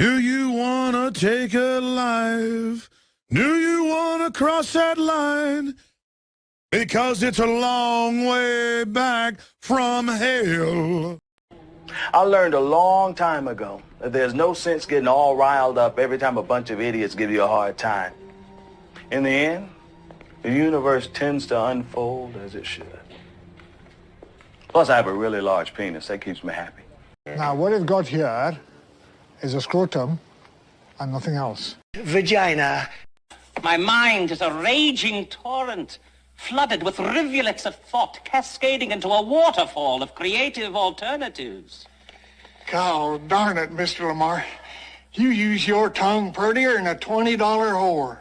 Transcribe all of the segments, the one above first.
Do you want to take a life? Do you want to cross that line? Because it's a long way back from hell. I learned a long time ago that there's no sense getting all riled up every time a bunch of idiots give you a hard time. In the end, the universe tends to unfold as it should. Plus, I have a really large penis. That keeps me happy. Now, what you've got here is a scrotum and nothing else. Vagina. My mind is a raging torrent, flooded with rivulets of thought, cascading into a waterfall of creative alternatives. God darn it, Mr. Lamar. You use your tongue prettier than a $20 whore.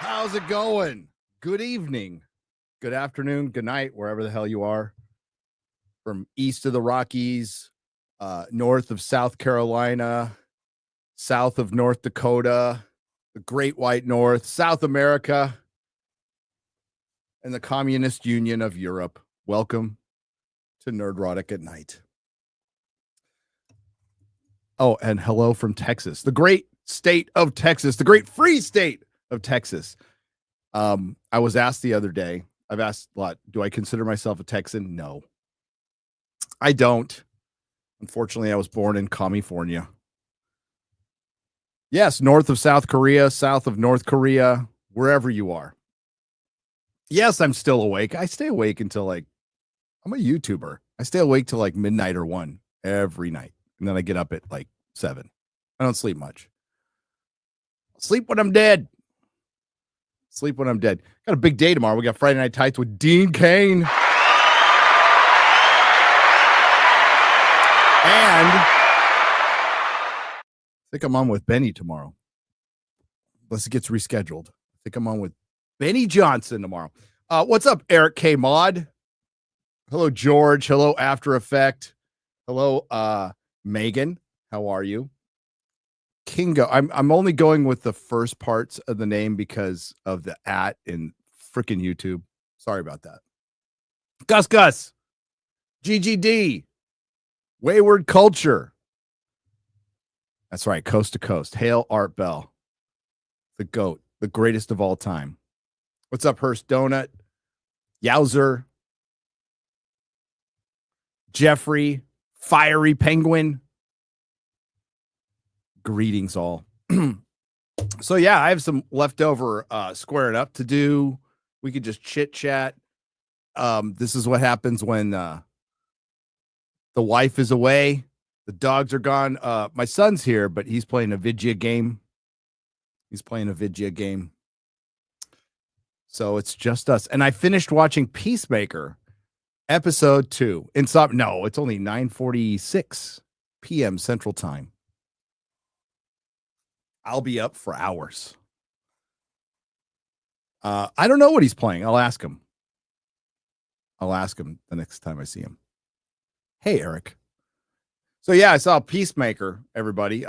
How's it going? Good evening, good afternoon, good night, wherever the hell you are. From east of the Rockies, north of South Carolina, south of North Dakota, the Great White North, South America, and the Communist Union of Europe. Welcome to Nerdrotic at Night. Oh, and hello from Texas, the great state of Texas, the great free state of Texas. I was asked the other day, I've asked a lot, do I consider myself a Texan? No, I don't. Unfortunately, I was born in California. Yes, north of South Korea, south of North Korea, wherever you are. Yes, I'm still awake. I stay awake until I'm a YouTuber. I stay awake till midnight or 1 every night. And then I get up at 7. I don't sleep much. Sleep when I'm dead. Sleep when I'm dead. Got a big day tomorrow. We got Friday Night Tights with Dean Cain. And I think I'm on with Benny tomorrow. Unless it gets rescheduled. I think I'm on with Benny Johnson tomorrow. What's up, Eric K. Mod? Hello, George. Hello, After Effect. Hello, Megan. How are you? Kingo. I'm only going with the first parts of the name because of the @ in freaking YouTube. Sorry about that. Gus. GGD. Wayward Culture. That's right. Coast to Coast. Hail Art Bell. The GOAT. The greatest of all time. What's up, Hearst Donut? Yowzer. Jeffrey. Fiery Penguin. Greetings all. So yeah, I have some leftover squaring up to do. We could just chit chat. This is what happens when the wife is away, the dogs are gone. My son's here, but he's playing a video game. So it's just us. And I finished watching Peacemaker episode 2. No, it's only 9:46 p.m. Central Time. I'll be up for hours. I don't know what he's playing. I'll ask him the next time I see him. Hey, Eric. So yeah, I saw Peacemaker, everybody.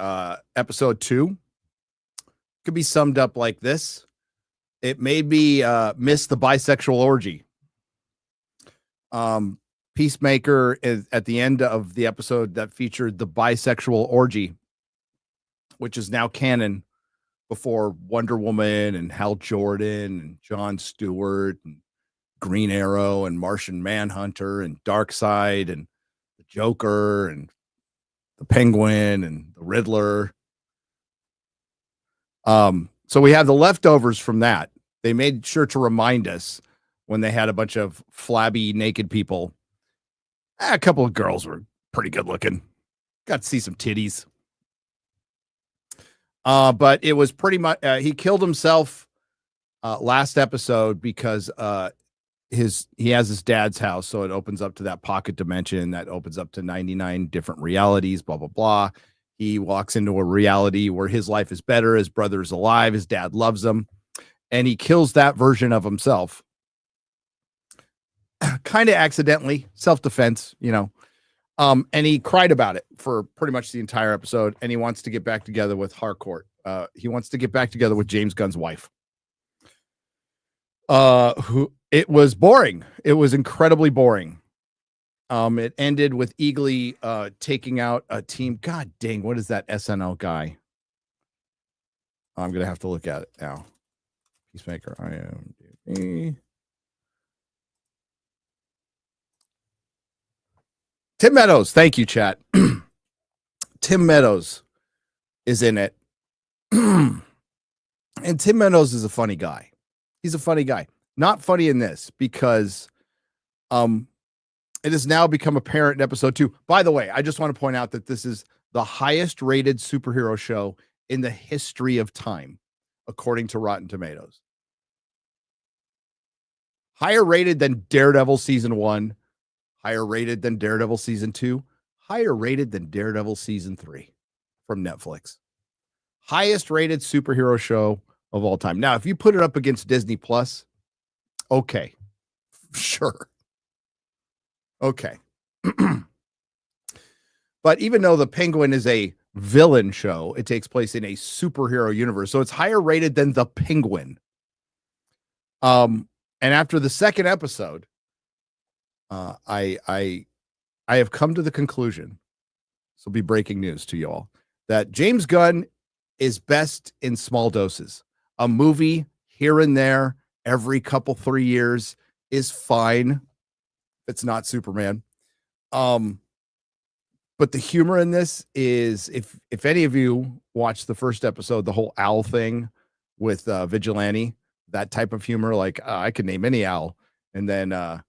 Episode 2 could be summed up like this. It made me miss the bisexual orgy. Peacemaker is at the end of the episode that featured the bisexual orgy, which is now canon before Wonder Woman and Hal Jordan and Jon Stewart and Green Arrow and Martian Manhunter and Darkseid and the Joker and the Penguin and the Riddler. So we have the leftovers from that. They made sure to remind us when they had a bunch of flabby naked people. A couple of girls were pretty good looking. Got to see some titties. But it was pretty much he killed himself last episode because he has his dad's house, so it opens up to that pocket dimension that opens up to 99 different realities, blah blah blah. He walks into a reality where his life is better, his brother's alive, his dad loves him, and he kills that version of himself. Kind of accidentally, self-defense, and he cried about it for pretty much the entire episode, and he wants to get back together with Harcourt. He wants to get back together with James Gunn's wife. It was boring. It was incredibly boring. It ended with Eagly taking out a team. God dang, what is that SNL guy? I'm gonna have to look at it now. Peacemaker. IMDb. Tim Meadows. Thank you, chat. Tim Meadows is in it. And Tim Meadows is a funny guy. He's a funny guy. Not funny in this because it has now become apparent in episode 2. By the way, I just want to point out that this is the highest rated superhero show in the history of time, according to Rotten Tomatoes. Higher rated than Daredevil season 1, higher rated than Daredevil season 2, higher rated than Daredevil season 3 from Netflix. Highest rated superhero show of all time. Now, if you put it up against Disney Plus, okay, sure. Okay. But even though The Penguin is a villain show, it takes place in a superhero universe. So it's higher rated than The Penguin. And after the second episode, I have come to the conclusion, this will be breaking news to you all, that James Gunn is best in small doses. A movie here and there every 3 years is fine. It's not Superman. But the humor in this is, if any of you watched the first episode, the whole owl thing with Vigilante, that type of humor, like I could name any owl. And then,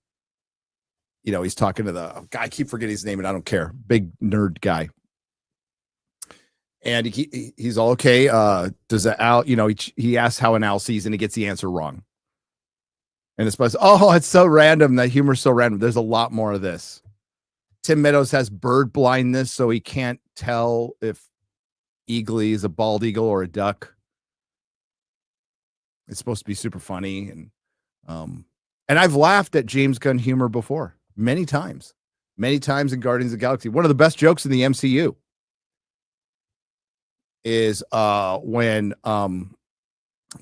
he's talking to the guy, I keep forgetting his name and I don't care. Big nerd guy. And he's all, okay. Does the owl, he asks how an owl sees and he gets the answer wrong. And it's supposed, it's so random. That humor's so random. There's a lot more of this. Tim Meadows has bird blindness, so he can't tell if Eagly is a bald eagle or a duck. It's supposed to be super funny. And I've laughed at James Gunn humor before, many times in Guardians of the Galaxy. One of the best jokes in the MCU is when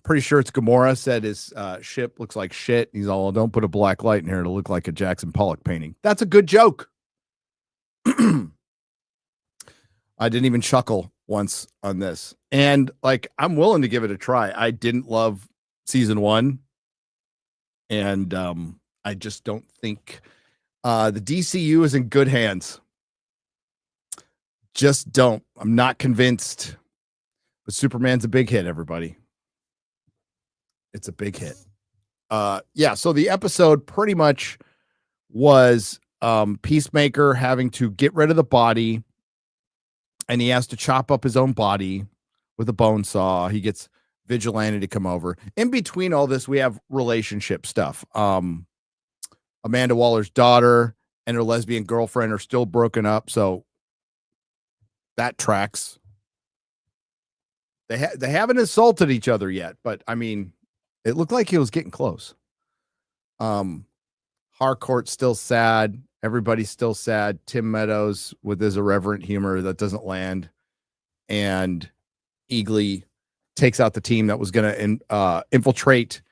pretty sure it's Gamora said his ship looks like shit. He's all, don't put a black light in here to look like a Jackson Pollock painting. That's a good joke. I didn't even chuckle once on this. And I'm willing to give it a try. I didn't love season 1. And I just don't think the DCU is in good hands. Just don't. I'm not convinced. But Superman's a big hit, everybody. It's a big hit. Yeah, so the episode pretty much was Peacemaker having to get rid of the body, and he has to chop up his own body with a bone saw. He gets Vigilante to come over. In between all this, we have relationship stuff. Amanda Waller's daughter and her lesbian girlfriend are still broken up, so that tracks. They haven't assaulted each other yet, but I mean, it looked like he was getting close. Harcourt's still sad. Everybody's still sad. Tim Meadows with his irreverent humor that doesn't land, and Eagly takes out the team that was going to infiltrate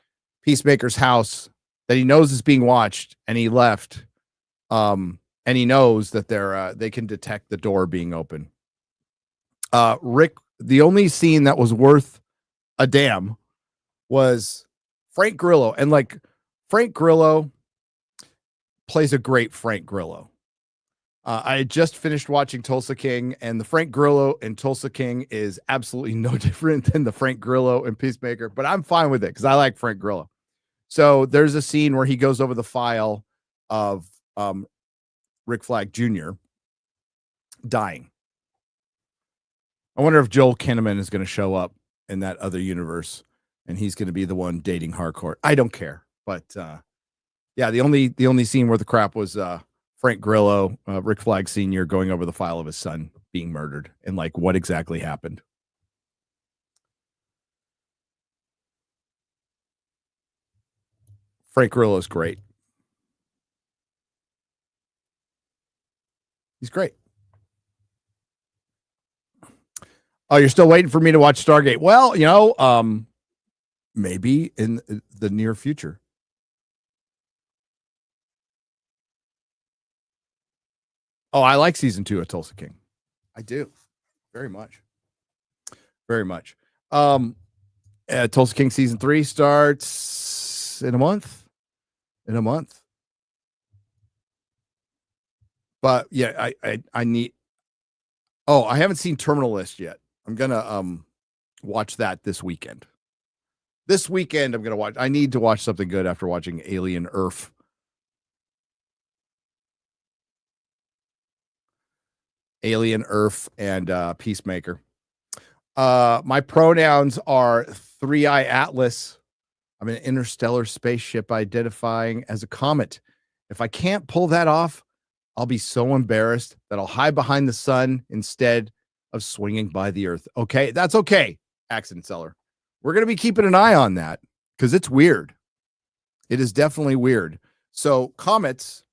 Peacemaker's house that he knows is being watched, and he left. And he knows that they can detect the door being open. Rick, the only scene that was worth a damn was Frank Grillo, and like Frank Grillo plays a great Frank Grillo. I had just finished watching Tulsa King, and the Frank Grillo in Tulsa King is absolutely no different than the Frank Grillo in Peacemaker, but I'm fine with it because I like Frank Grillo. So there's a scene where he goes over the file of Rick Flag Jr. dying. I wonder if Joel Kinnaman is going to show up in that other universe, and he's going to be the one dating Harcourt. I don't care, but yeah, the only scene where the crap was Frank Grillo, Rick Flag Sr. going over the file of his son being murdered and like what exactly happened. Frank Grillo is great. He's great. Oh, you're still waiting for me to watch Stargate? Well, you know, maybe in the near future. Oh, I like season 2 of Tulsa King. I do. Very much. Very much. Tulsa King season 3 starts in a month. But yeah, I need. Oh, I haven't seen Terminal List yet. I'm gonna watch that this weekend. I'm gonna watch. I need to watch something good after watching Alien Earth. Alien Earth and Peacemaker. My pronouns are 3i Atlas. I'm an interstellar spaceship identifying as a comet. If I can't pull that off, I'll be so embarrassed that I'll hide behind the sun instead of swinging by the earth. Okay, that's okay, Accident Seller. We're going to be keeping an eye on that because it's weird. It is definitely weird. So comets,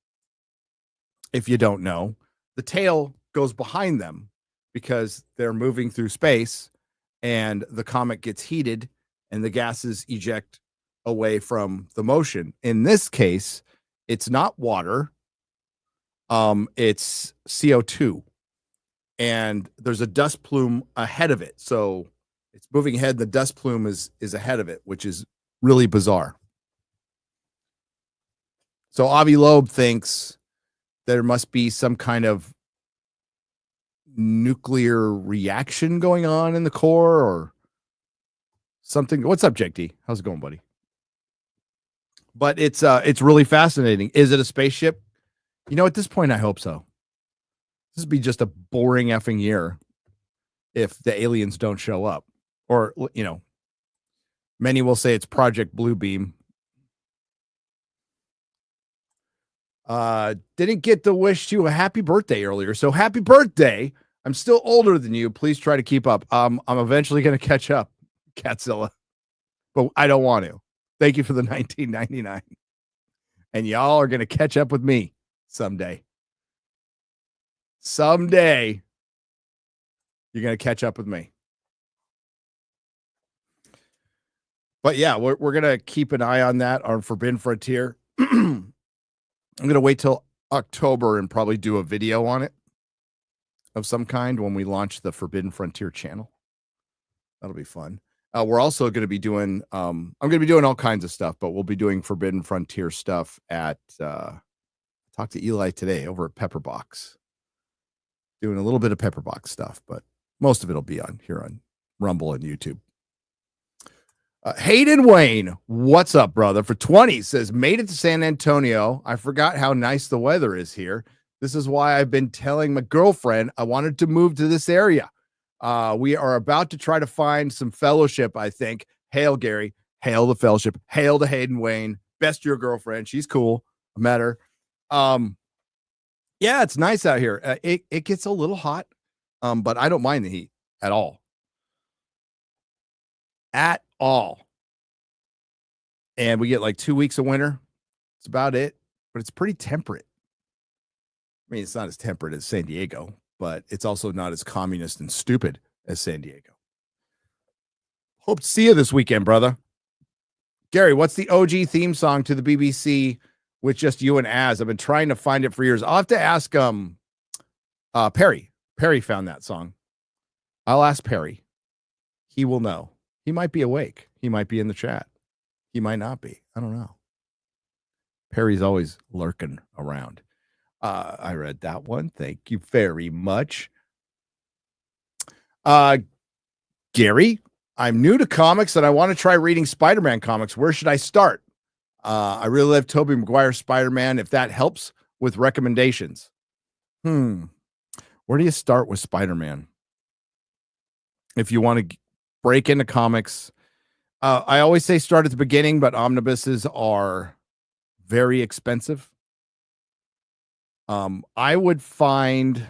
if you don't know, the tail goes behind them because they're moving through space and the comet gets heated and the gases eject away from the motion. In this case, it's not water. It's CO2, and there's a dust plume ahead of it. So it's moving ahead. The dust plume is ahead of it, which is really bizarre. So Avi Loeb thinks there must be some kind of nuclear reaction going on in the core or something. What's up, Jake D? How's it going, buddy? But it's really fascinating. Is it a spaceship? You know, at this point, I hope so. This would be just a boring effing year if the aliens don't show up. Or, you know, many will say it's Project Bluebeam. Didn't get to wish you a happy birthday earlier. So happy birthday. I'm still older than you. Please try to keep up. I'm eventually going to catch up, Catzilla. But I don't want to. Thank you for the 1999. And y'all are going to catch up with me. Someday you're going to catch up with me. But yeah, we're going to keep an eye on that on Forbidden Frontier. I'm going to wait till October and probably do a video on it of some kind when we launch the Forbidden Frontier channel. That'll be fun. We're also going to be doing I'm going to be doing all kinds of stuff, but we'll be doing Forbidden Frontier stuff at talked to Eli today over at Pepperbox, doing a little bit of Pepperbox stuff, but most of it'll be on here on Rumble and YouTube. Hayden Wayne, what's up, brother? For 20 says, made it to San Antonio. I forgot how nice the weather is here. This is why I've been telling my girlfriend I wanted to move to this area. We are about to try to find some fellowship, I think. Hail, Gary. Hail the fellowship. Hail to Hayden Wayne. Best your girlfriend. She's cool. I met her. Yeah, it's nice out here. It gets a little hot, but I don't mind the heat at all. At all. And we get like 2 weeks of winter. It's about it, but it's pretty temperate. I mean, it's not as temperate as San Diego, but it's also not as communist and stupid as San Diego. Hope to see you this weekend, brother. Gary, what's the OG theme song to the BBC with just you and Az? I've been trying to find it for years. I'll have to ask Perry. Perry found that song. I'll ask Perry. He will know. He might be awake. He might be in the chat. He might not be. I don't know. Perry's always lurking around. I read that one. Thank you very much. Gary, I'm new to comics and I want to try reading Spider-Man comics. Where should I start? I really love Tobey Maguire's Spider-Man. If that helps with recommendations. Where do you start with Spider-Man? If you want to break into comics, I always say start at the beginning, but omnibuses are very expensive. I would find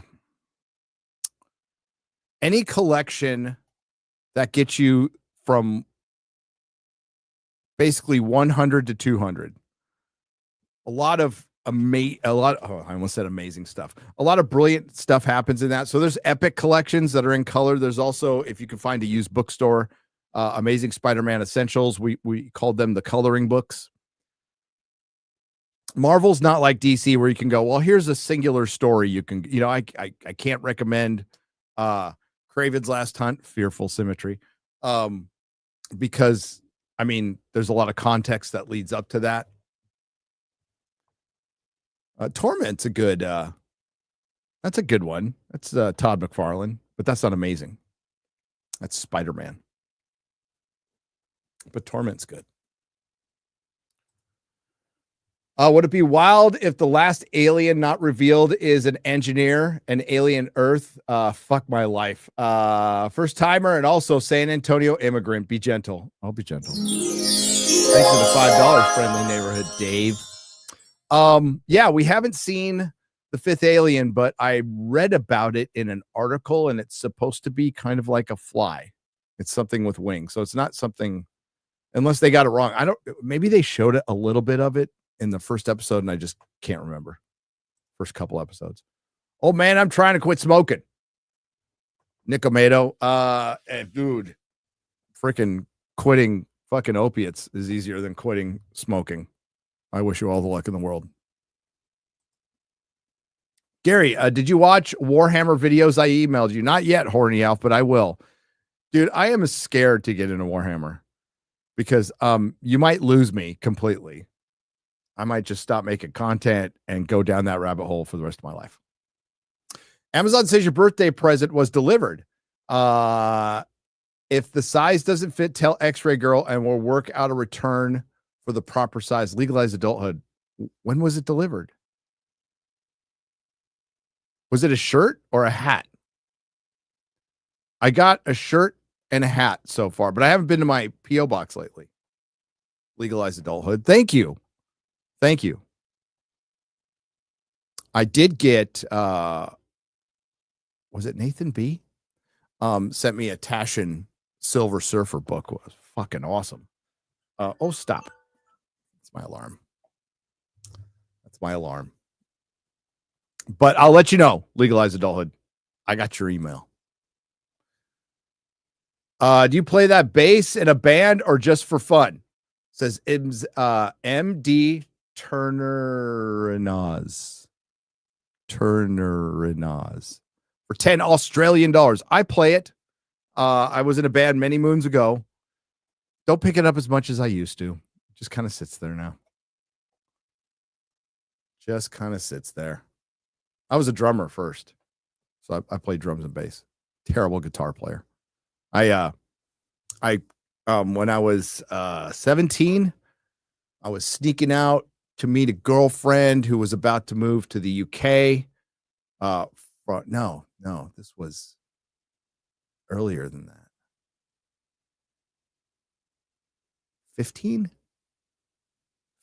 any collection that gets you from basically 100 to 200. I almost said amazing stuff. A lot of brilliant stuff happens in that. So there's epic collections that are in color. There's also, if you can find a used bookstore, Amazing Spider-Man Essentials. We called them the coloring books. Marvel's not like DC where you can go, well, here's a singular story. You can, I can't recommend Kraven's Last Hunt, Fearful Symmetry, because I mean, there's a lot of context that leads up to that. Torment's a good, that's a good one. That's Todd McFarlane, but that's not amazing. That's Spider-Man. But Torment's good. Would it be wild if the last alien not revealed is an engineer, an alien Earth? Fuck my life. First timer and also San Antonio immigrant. Be gentle. I'll be gentle. Thanks for the $5 friendly neighborhood, Dave. Yeah, we haven't seen the fifth alien, but I read about it in an article, and it's supposed to be kind of like a fly. It's something with wings, so it's not something, unless they got it wrong. Maybe they showed it a little bit of it in the first episode, and I just can't remember. First couple episodes. Oh man, I'm trying to quit smoking. Nicomato, dude, freaking quitting fucking opiates is easier than quitting smoking. I wish you all the luck in the world. Gary, did you watch Warhammer videos I emailed you? Not yet, Horny Alf, but I will. Dude, I am scared to get into Warhammer because you might lose me completely. I might just stop making content and go down that rabbit hole for the rest of my life. Amazon says your birthday present was delivered. If the size doesn't fit, tell X-Ray Girl and we'll work out a return for the proper size. Legalized adulthood. When was it delivered? Was it a shirt or a hat? I got a shirt and a hat so far, but I haven't been to my P.O. box lately. Legalized adulthood. Thank you. Thank you. I did get, was it Nathan B? Sent me a Tashin Silver Surfer book. It was fucking awesome. Oh, stop. That's my alarm. That's my alarm. But I'll let you know, legalized adulthood. I got your email. Do you play that bass in a band or just for fun? Says MD Turner-Naz for 10 Australian dollars. I play it. I was in a band many moons ago. Don't pick it up as much as I used to. It just kind of sits there now. Just kind of sits there. I was a drummer first. So I played drums and bass. Terrible guitar player. I When I was 17, I was sneaking out to meet a girlfriend who was about to move to the UK. No, this was earlier than that. 15?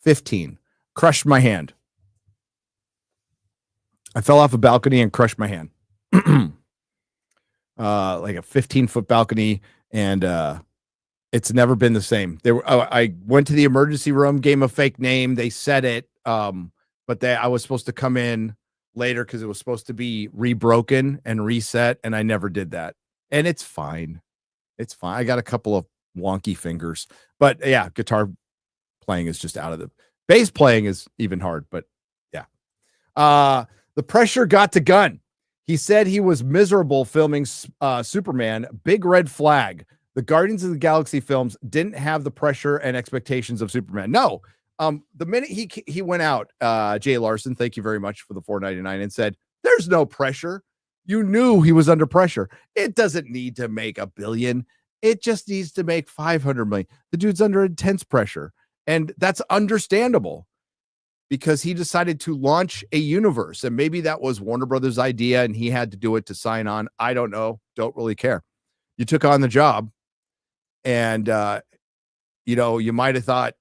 15. Crushed my hand. I fell off a balcony and crushed my hand. Like a 15-foot balcony, and it's never been the same. I went to the emergency room, gave them a fake name. They said it, but I was supposed to come in later because it was supposed to be rebroken and reset, and I never did that. And it's fine. It's fine. I got a couple of wonky fingers, but yeah, guitar playing is just out of the bass playing is even hard, but yeah. The pressure got to Gunn. He said he was miserable filming Superman. Big red flag. The Guardians of the Galaxy films didn't have the pressure and expectations of Superman. No. The minute he went out, Jay Larson, thank you very much for the $4.99, and said, there's no pressure. You knew he was under pressure. It doesn't need to make $1 billion. It just needs to make $500 million. The dude's under intense pressure. And that's understandable because he decided to launch a universe. And maybe that was Warner Brothers' idea and he had to do it to sign on. I don't know. Don't really care. You took on the job. And, you might have thought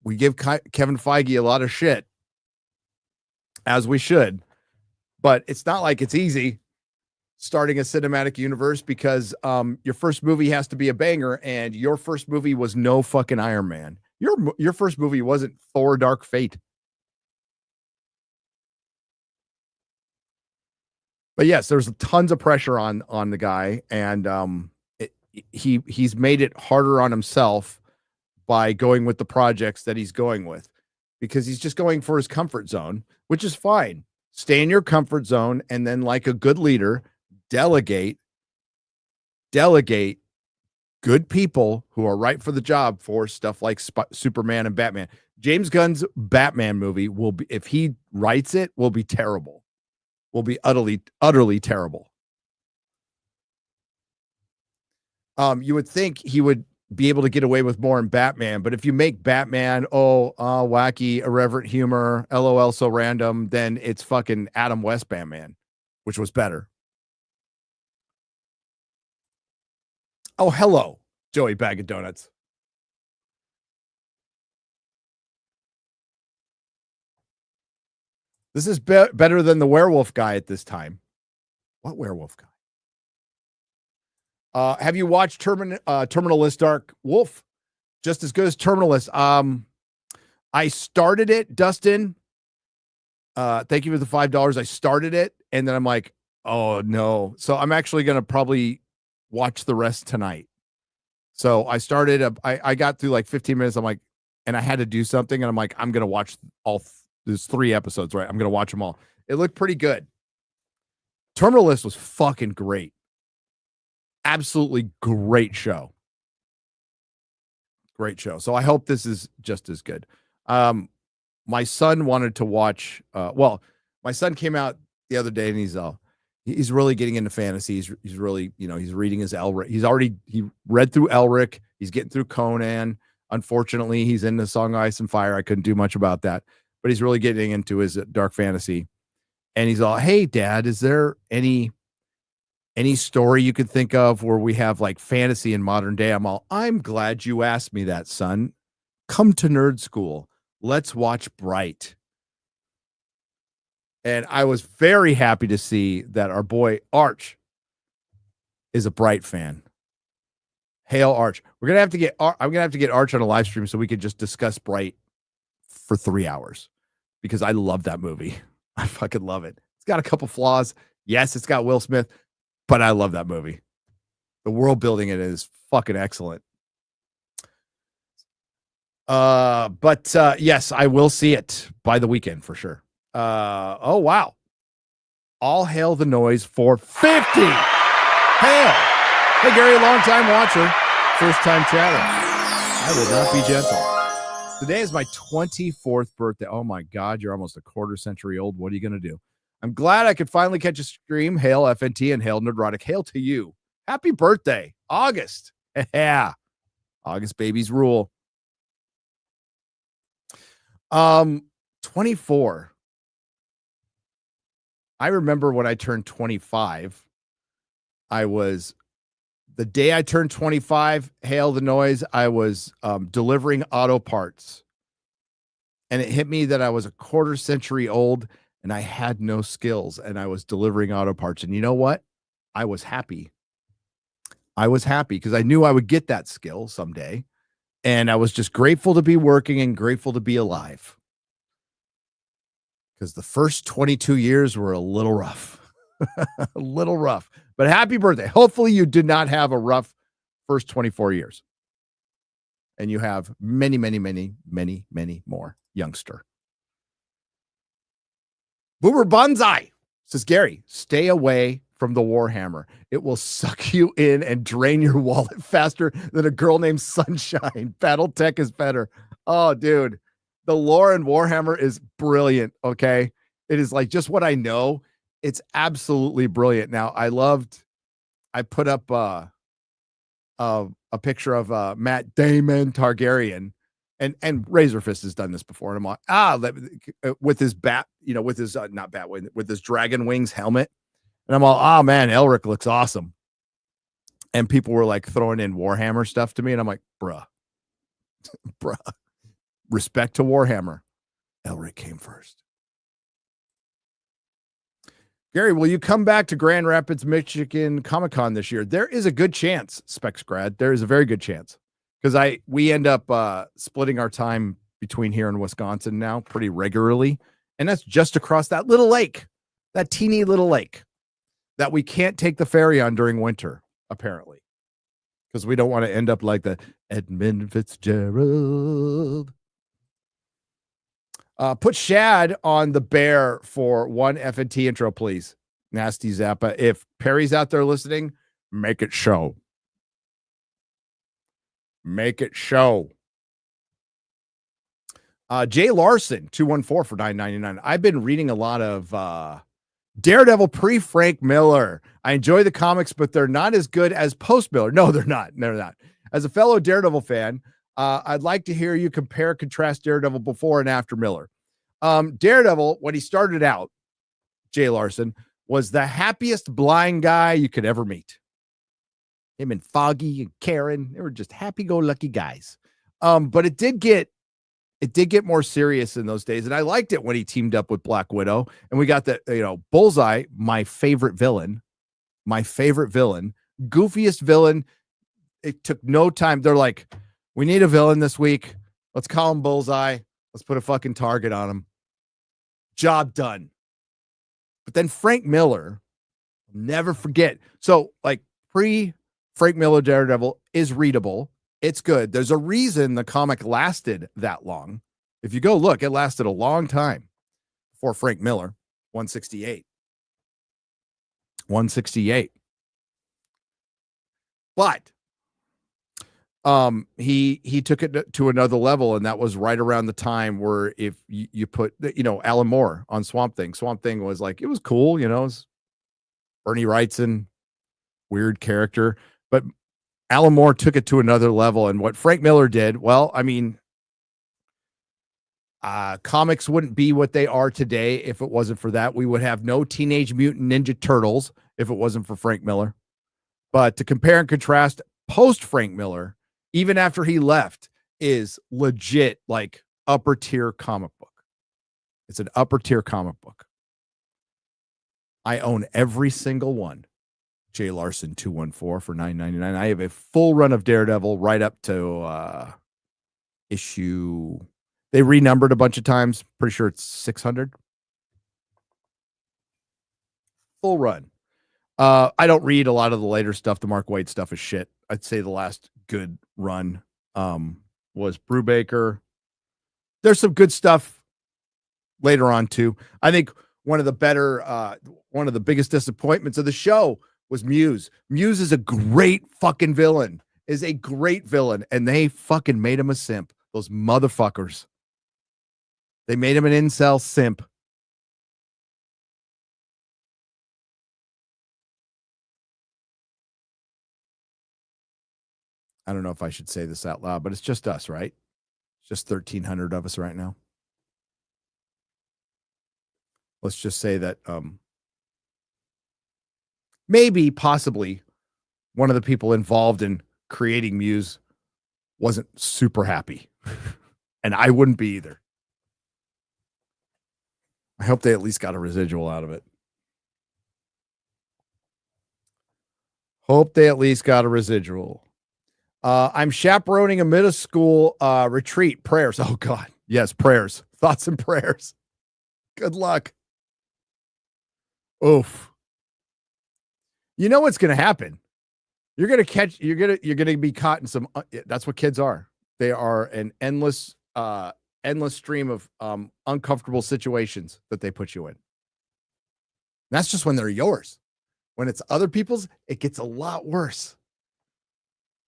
we give Kevin Feige a lot of shit, as we should. But it's not like it's easy starting a cinematic universe because your first movie has to be a banger, and your first movie was no fucking Iron Man. Your first movie wasn't Thor: Dark Fate. But yes, there's tons of pressure on the guy, and he's made it harder on himself by going with the projects that he's going with, because he's just going for his comfort zone, which is fine. Stay in your comfort zone, and then, like a good leader, delegate good people who are right for the job for stuff like Superman and Batman. James Gunn's Batman movie will be, if he writes it, will be terrible. Will be utterly terrible. You would think he would be able to get away with more in Batman, but if you make Batman wacky, irreverent humor, LOL so random, then it's fucking Adam West Batman, which was better. Oh, hello, Joey Bag of Donuts. This is better than the werewolf guy at this time. What werewolf guy? Have you watched Terminalist Dark Wolf? Just as good as Terminalist. I started it, Dustin. Thank you for the $5. I started it, and then I'm like, oh no. So I'm actually going to probably watch the rest tonight. So I started, I got through like 15 minutes. I'm like, and I had to do something, and I'm like, I'm going to watch there's 3 episodes, right? I'm going to watch them all. It looked pretty good. Terminalist was fucking great. Absolutely great show. Great show. So I hope this is just as good. My son wanted to watch, my son came out the other day, and he's really getting into fantasy. He's really, he's reading his Elric. He read through Elric. He's getting through Conan. Unfortunately, he's into Song of Ice and Fire. I couldn't do much about that, but he's really getting into his dark fantasy. And he's all, hey, Dad, is there any story you could think of where we have like fantasy in modern day? I'm glad you asked me that, son. Come to Nerd School. Let's watch Bright. And I was very happy to see that our boy Arch is a Bright fan. Hail Arch. I'm gonna have to get Arch on a live stream so we could just discuss Bright for 3 hours, because I love that movie. I fucking love it. It's got a couple flaws. Yes, it's got Will Smith, but I love that movie. The world building in it is fucking excellent. But yes, I will see it by the weekend for sure. Oh wow. All hail the noise for 50. Hail. Hey Gary, long time watcher, first time chatter. I will not be gentle. Today is my 24th birthday. Oh my God, you're almost a quarter century old. What are you going to do? I'm glad I could finally catch a stream. Hail FNT and hail Nerdrotic. Hail to you. Happy birthday, August. Yeah. August babies rule. 24. I remember when I turned 25, the day I turned 25, hail the noise, I was delivering auto parts. And it hit me that I was a quarter century old and I had no skills and I was delivering auto parts. And you know what? I was happy. I was happy because I knew I would get that skill someday. And I was just grateful to be working and grateful to be alive. Because the first 22 years were a little rough. A little rough. But happy birthday. Hopefully you did not have a rough first 24 years. And you have many, many, many, many, many more, youngster. Boomer Banzai says, Gary, stay away from the Warhammer. It will suck you in and drain your wallet faster than a girl named Sunshine. Battletech is better. Oh, dude. The lore in Warhammer is brilliant, okay? It is like just what I know. It's absolutely brilliant. Now, I put up a picture of Matt Damon Targaryen, and Razorfist has done this before. And I'm like, with his bat, with his not bat wing, with his dragon wings helmet. And I'm all, man, Elric looks awesome. And people were like throwing in Warhammer stuff to me, and I'm like, bruh, respect to Warhammer. Elric came first. Gary, will you come back to Grand Rapids, Michigan Comic-Con this year? There is a good chance, Specs Grad. There is a very good chance. Because we end up splitting our time between here and Wisconsin now pretty regularly. And that's just across that little lake, that teeny little lake that we can't take the ferry on during winter, apparently. Because we don't want to end up like the Edmund Fitzgerald. Put Shad on the bear for one FNT intro, please. Nasty Zappa. If Perry's out there listening, make it show. Make it show. Jay Larson, 214 for $9.99. I've been reading a lot of Daredevil pre-Frank Miller. I enjoy the comics, but they're not as good as post-Miller. No, they're not. They're not. As a fellow Daredevil fan, I'd like to hear you compare, contrast Daredevil before and after Miller. Daredevil, when he started out, Jay Larson, was the happiest blind guy you could ever meet. Him and Foggy and Karen, they were just happy-go-lucky guys. But it did get more serious in those days, and I liked it when he teamed up with Black Widow, and we got the Bullseye, my favorite villain, goofiest villain. It took no time. They're like, we need a villain this week. Let's call him Bullseye. Let's put a fucking target on him. Job done. But then Frank Miller, never forget. So like pre-Frank Miller Daredevil is readable. It's good. There's a reason the comic lasted that long. If you go look, it lasted a long time before Frank Miller, 168. But he took it to another level, and that was right around the time where if you put Alan Moore on Swamp Thing was like, it was cool, it was Bernie Wrightson, weird character, but Alan Moore took it to another level. And what Frank Miller did, well, I mean, comics wouldn't be what they are today if it wasn't for that. We would have no Teenage Mutant Ninja Turtles if it wasn't for Frank Miller. But to compare and contrast post Frank Miller, even after he left, is legit like upper tier comic book. It's an upper tier comic book. I own every single one. Jay Larson 214 for $9.99. I have a full run of Daredevil right up to issue. They renumbered a bunch of times. Pretty sure it's 600. Full run. I don't read a lot of the later stuff. The Mark Waid stuff is shit. I'd say the last good run was Brubaker. There's some good stuff later on too. I think one of the biggest disappointments of the show was Muse. Muse is a great fucking villain. And they fucking made him a simp. Those motherfuckers. They made him an incel simp. I don't know if I should say this out loud, but it's just us, right? It's just 1,300 of us right now. Let's just say that maybe, possibly, one of the people involved in creating Muse wasn't super happy. And I wouldn't be either. I hope they at least got a residual out of it. Hope they at least got a residual. I'm chaperoning a middle school retreat. Prayers. Oh, God. Yes, prayers. Thoughts and prayers. Good luck. Oof. You know what's going to happen? You're going to be caught in some, that's what kids are. They are an endless stream of uncomfortable situations that they put you in. That's just when they're yours. When it's other people's, it gets a lot worse.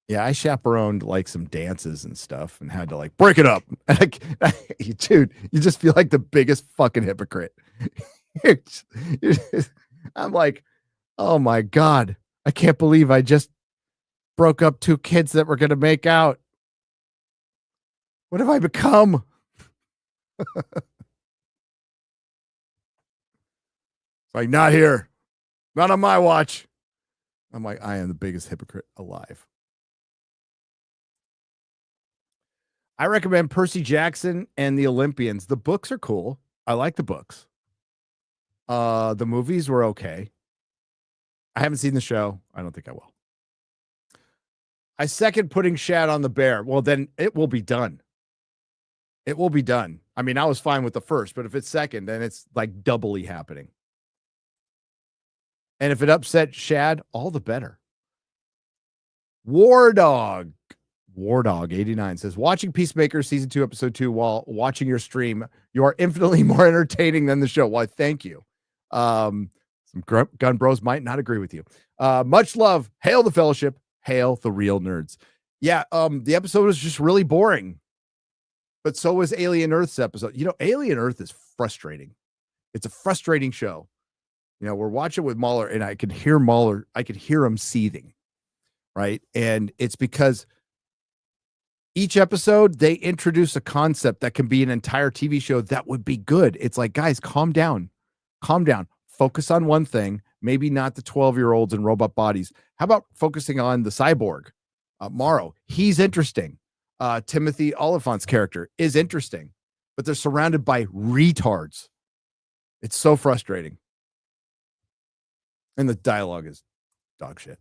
Yeah, I chaperoned like some dances and stuff and had to like break it up. Dude, you just feel like the biggest fucking hypocrite. I'm like, oh my God, I can't believe I just broke up two kids that were going to make out. What have I become? Like, not here. Not on my watch. I'm like, I am the biggest hypocrite alive. I recommend Percy Jackson and the Olympians. The books are cool. I like the books. The movies were okay. I haven't seen the show. I don't think I will. I second putting Shad on the bear. Well, then it will be done. It will be done. I mean, I was fine with the first, but if it's second, then it's like doubly happening. And if it upset Shad, all the better. War Dog 89 says, watching Peacemaker season 2, episode 2 while watching your stream, you are infinitely more entertaining than the show. Why, thank you. Some gun bros might not agree with you. Much love. Hail the fellowship. Hail the real nerds. Yeah, the episode was just really boring. But so was Alien Earth's episode. You know, Alien Earth is frustrating. It's a frustrating show. You know, we're watching with Mahler, and I could hear Mahler. I could hear him seething, right? And it's because each episode, they introduce a concept that can be an entire TV show that would be good. It's like, guys, calm down. Calm down. Focus on one thing, maybe not the 12-year-olds and robot bodies. How about focusing on the cyborg, Morrow? He's interesting. Timothy Oliphant's character is interesting, but they're surrounded by retards. It's so frustrating. And the dialogue is dog shit.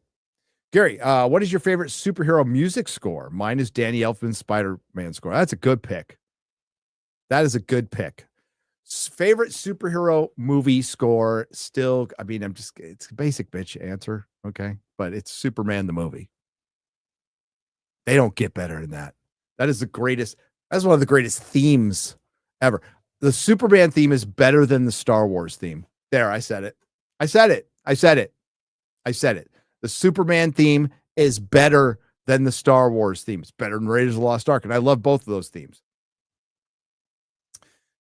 Gary, what is your favorite superhero music score? Mine is Danny Elfman's Spider-Man score. That's a good pick. That is a good pick. Favorite superhero movie score? Still, I mean, it's a basic bitch answer. Okay. But it's Superman, the movie. They don't get better than that. That is the greatest. That's one of the greatest themes ever. The Superman theme is better than the Star Wars theme. There, I said it. I said it. I said it. I said it. The Superman theme is better than the Star Wars theme. It's better than Raiders of the Lost Ark. And I love both of those themes.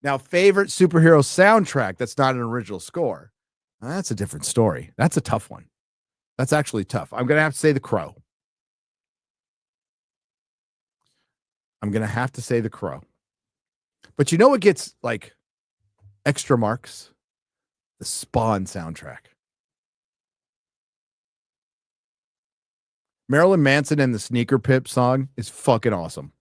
Now, favorite superhero soundtrack that's not an original score. That's a different story. That's a tough one. That's actually tough. I'm going to have to say The Crow. I'm going to have to say The Crow. But you know what gets like extra marks? The Spawn soundtrack. Marilyn Manson and the Sneaker Pip song is fucking awesome.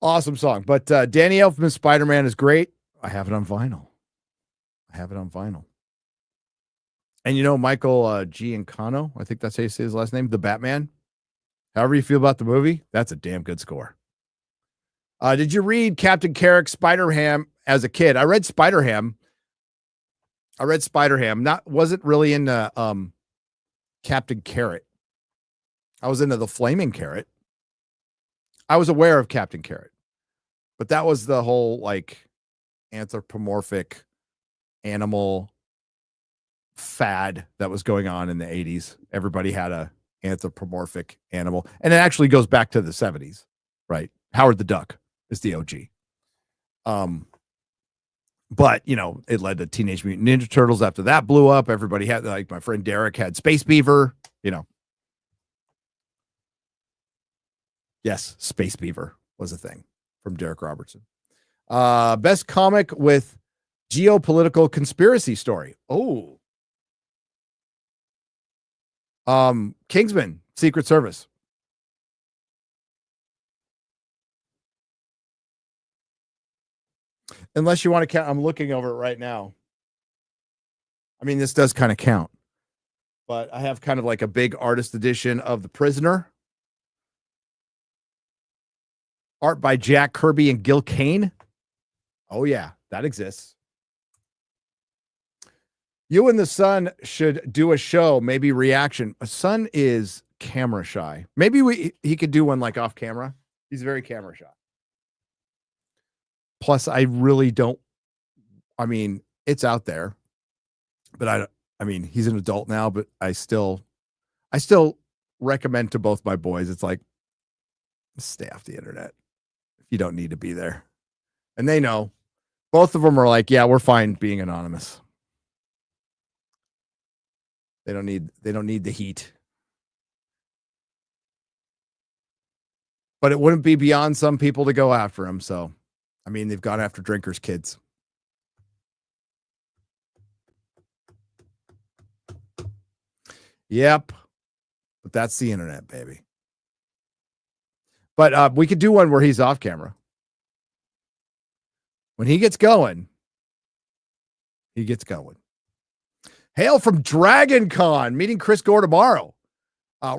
Awesome song. But Danny Elfman's Spider-Man is great. I have it on vinyl. And you know, Michael Giancano, I think that's how you say his last name, the Batman. However you feel about the movie, that's a damn good score. Did you read Captain Carrick's Spider-Ham as a kid? I read Spider-Ham. Wasn't really into Captain Carrot. I was into the Flaming Carrot. I was aware of Captain Carrot. But that was the whole like anthropomorphic animal fad that was going on in the 80s. Everybody had a anthropomorphic animal. And it actually goes back to the 70s, right? Howard the Duck is the OG. But, you know, it led to Teenage Mutant Ninja Turtles after that blew up. Everybody had, like, my friend Derek had Space Beaver, you know. Yes, Space Beaver was a thing from Derek Robertson. Best comic with geopolitical conspiracy story. Oh. Kingsman, Secret Service. Unless you want to count, I'm looking over it right now. I mean, this does kind of count. But I have kind of like a big artist edition of The Prisoner. Art by Jack Kirby and Gil Kane. Oh, yeah, that exists. You and the Sun should do a show, maybe reaction. Sun is camera shy. Maybe he could do one like off camera. He's very camera shy. Plus, I really don't. I mean, it's out there, but I mean, he's an adult now, but I still recommend to both my boys. It's like, stay off the internet if you don't need to be there, and they know. Both of them are like, yeah, we're fine being anonymous. They don't need the heat. But it wouldn't be beyond some people to go after him. So, I mean, they've gone after drinkers' kids. Yep. But that's the internet, baby. But we could do one where he's off camera. When he gets going, he gets going. Hail from Dragon Con, meeting Chris Gore tomorrow.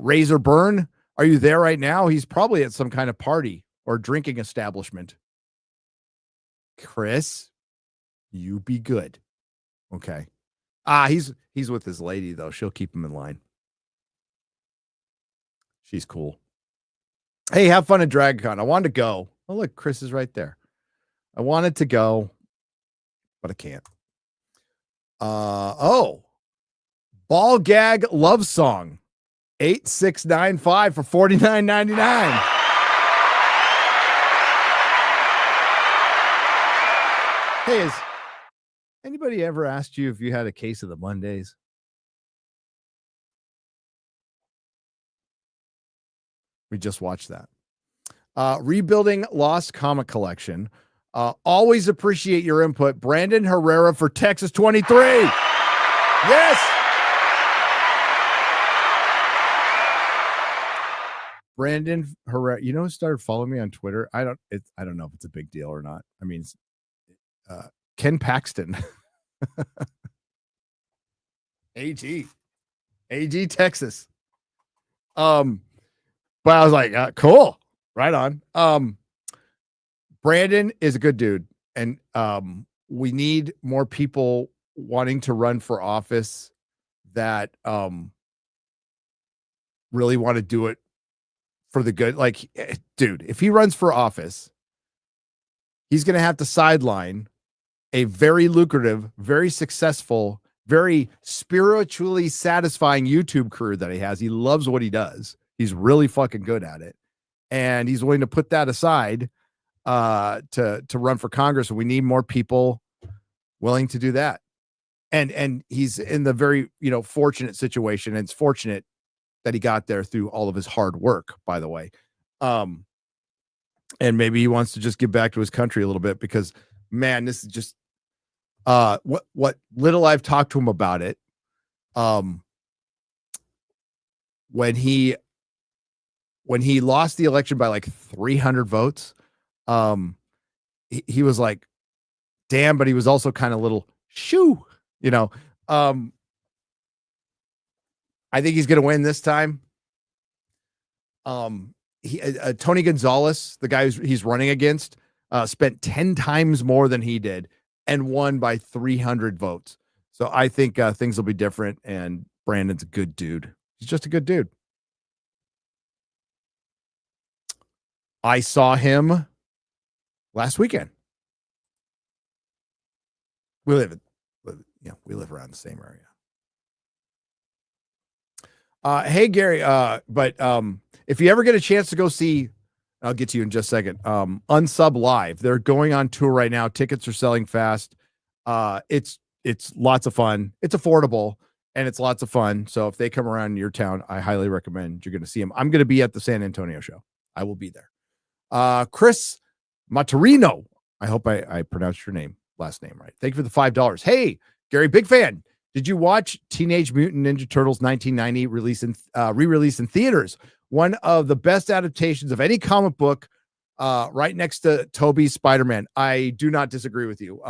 Razor Burn, are you there right now? He's probably at some kind of party or drinking establishment. Chris, you be good. Okay. He's with his lady, though. She'll keep him in line. She's cool. Hey, have fun at Dragon Con. I wanted to go. Oh, look, Chris is right there. I wanted to go, but I can't. Ball Gag Love Song 8695 for $49.99. Hey, has anybody ever asked you if you had a case of the Mondays? We just watched that. Rebuilding Lost Comic Collection. Always appreciate your input. Brandon Herrera for Texas 23. Yes. Brandon Herrera, you know who started following me on Twitter? I don't know if it's a big deal or not. I mean, Ken Paxton. AG Texas. But I was like, cool. Right on. Brandon is a good dude. And we need more people wanting to run for office that really want to do it for the good. Like, dude, if he runs for office, he's going to have to sideline a very lucrative, very successful, very spiritually satisfying YouTube career that he has. He loves what he does. He's really fucking good at it. And he's willing to put that aside to run for Congress. And we need more people willing to do that. And he's in the very, fortunate situation. And it's fortunate that he got there through all of his hard work, by the way. And maybe he wants to just give back to his country a little bit because, man, this is just what little I've talked to him about it. When he lost the election by like 300 votes, he was like, damn, but he was also kind of little shoo, I think he's going to win this time. Tony Gonzalez, the guy he's running against, spent 10 times more than he did and won by 300 votes. So I think things will be different. And Brandon's a good dude. He's just a good dude. I saw him last weekend. We live around the same area. Hey Gary, but if you ever get a chance to go see, I'll get to you in just a second. Unsub Live, they're going on tour right now. Tickets are selling fast. It's lots of fun. It's affordable and it's lots of fun. So if they come around your town, I highly recommend you're going to see them. I'm going to be at the San Antonio show. I will be there. Chris Matarino. I hope I pronounced your last name right. Thank you for the $5. Hey, Gary, big fan. Did you watch Teenage Mutant Ninja Turtles 1990 re-release in theaters? One of the best adaptations of any comic book, right next to Tobey's Spider-Man. I do not disagree with you.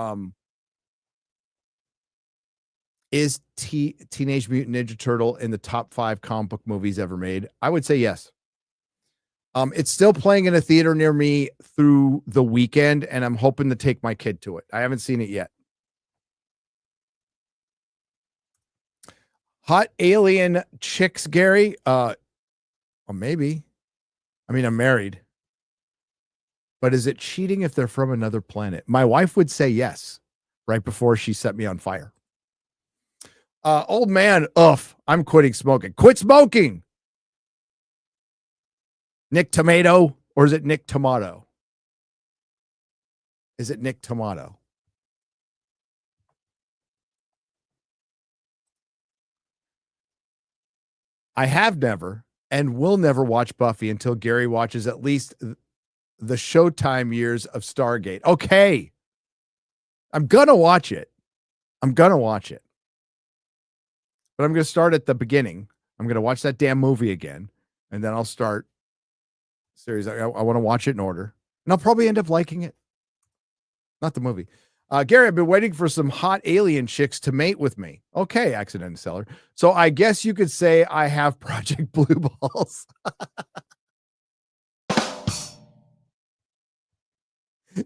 Is Teenage Mutant Ninja Turtle in the top 5 comic book movies ever made? I would say yes. It's still playing in a theater near me through the weekend, and I'm hoping to take my kid to it. I haven't seen it yet. Hot alien chicks, Gary? Well, maybe. I mean, I'm married. But is it cheating if they're from another planet? My wife would say yes, right before she set me on fire. Old man, I'm quitting smoking. Quit smoking! Nick Tomato, or is it Nick Tomato? Is it Nick Tomato? I have never and will never watch Buffy until Gary watches at least the Showtime years of Stargate. Okay. I'm going to watch it. But I'm going to start at the beginning. I'm going to watch that damn movie again, and then I'll start series. I want to watch it in order, and I'll probably end up liking it. Not the movie. Gary, I've been waiting for some hot alien chicks to mate with me. Okay, accident seller. So I guess you could say I have Project Blue Balls.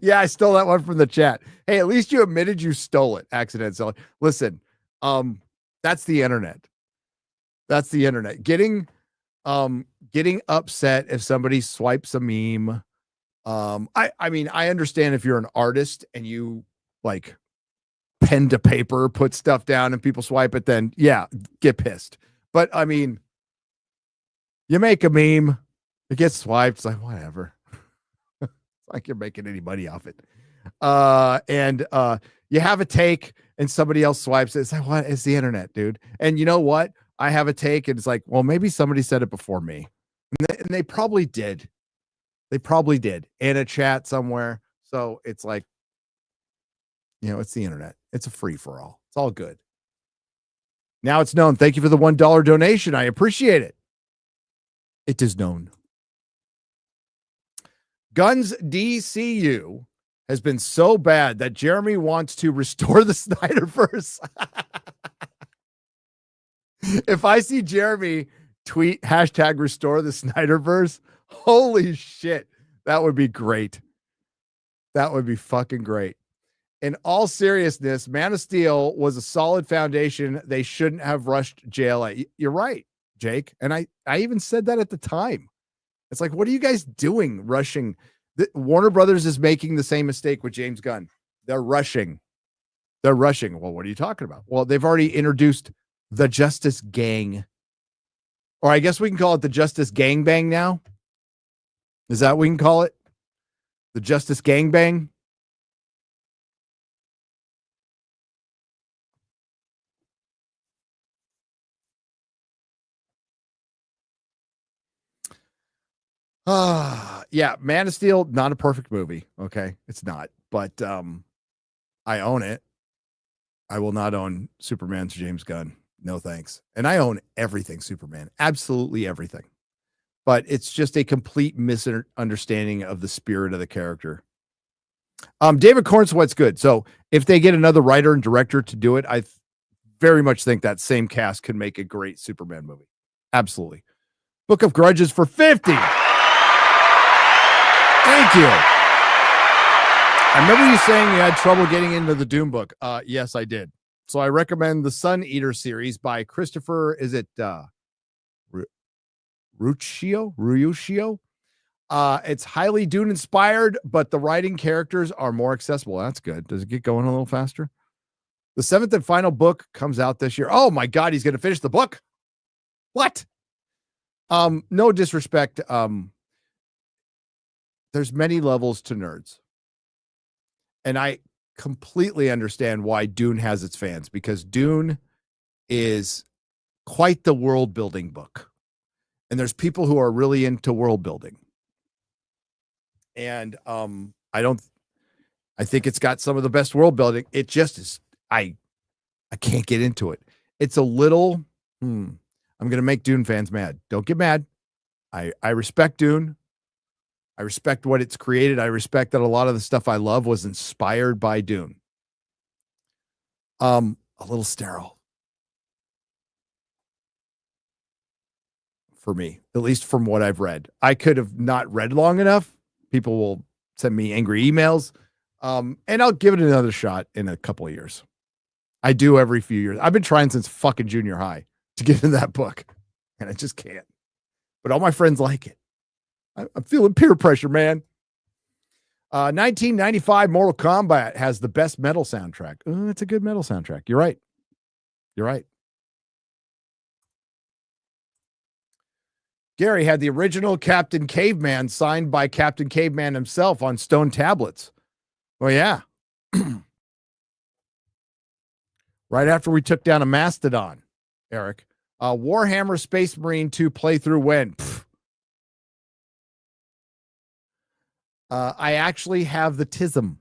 Yeah, I stole that one from the chat. Hey, at least you admitted you stole it, accident seller. Listen, that's the internet. Getting upset if somebody swipes a meme. I mean, I understand if you're an artist and you like pen to paper, put stuff down and people swipe it, then yeah, get pissed. But I mean, you make a meme, it gets swiped, it's like whatever. It's like you're making any money off it. And you have a take and somebody else swipes it. It's like, what? It's the internet, dude. And you know what? I have a take and it's like, well, maybe somebody said it before me. And they probably did. They probably did in a chat somewhere. So it's like, you know, it's the internet. It's a free for all. It's all good. Now it's known. Thank you for the $1 donation. I appreciate it. It is known. Guns DCU has been so bad that Jeremy wants to restore the Snyderverse. If I see Jeremy tweet hashtag restore the Snyderverse, holy shit, that would be great. That would be fucking great. In all seriousness, Man of Steel was a solid foundation. They shouldn't have rushed JLA. You're right, Jake. And I even said that at the time. It's like, what are you guys doing rushing? Warner Brothers is making the same mistake with James Gunn. They're rushing. Well, what are you talking about? Well, they've already introduced the Justice Gang. Or I guess we can call it the Justice Gangbang now. Is that what we can call it? The Justice Gangbang? Yeah, Man of Steel, not a perfect movie. Okay, it's not, but I own it. I will not own Superman's James Gunn. No thanks. And I own everything Superman, absolutely everything. But it's just a complete misunderstanding of the spirit of the character. David Cornsweat's good. So if they get another writer and director to do it, I very much think that same cast could make a great Superman movie. Absolutely. Book of Grudges for 50. Thank you. I remember you saying you had trouble getting into the Doom book. Yes, I did. So I recommend the Sun Eater series by Christopher. Is it Ruccio? It's highly Dune inspired, but the writing characters are more accessible. That's good. Does it get going a little faster? The 7th and final book comes out this year. Oh my God, he's going to finish the book. What? No disrespect. There's many levels to nerds. And I completely understand why Dune has its fans, because Dune is quite the world building book. And there's people who are really into world building. And I think it's got some of the best world building. It just is, I can't get into it. It's a little, I'm going to make Dune fans mad. Don't get mad. I respect Dune. I respect what it's created. I respect that a lot of the stuff I love was inspired by Dune. A little sterile for me, at least from what I've read. I could have not read long enough. People will send me angry emails. And I'll give it another shot in a couple of years. I do every few years. I've been trying since fucking junior high to get into that book, and I just can't. But all my friends like it. I'm feeling peer pressure, man. 1995 Mortal Kombat has the best metal soundtrack. It's a good metal soundtrack. You're right. You're right. Gary had the original Captain Caveman signed by Captain Caveman himself on stone tablets. Well, yeah. Right after we took down a mastodon, Eric. Warhammer Space Marine 2 playthrough when? I actually have the tism.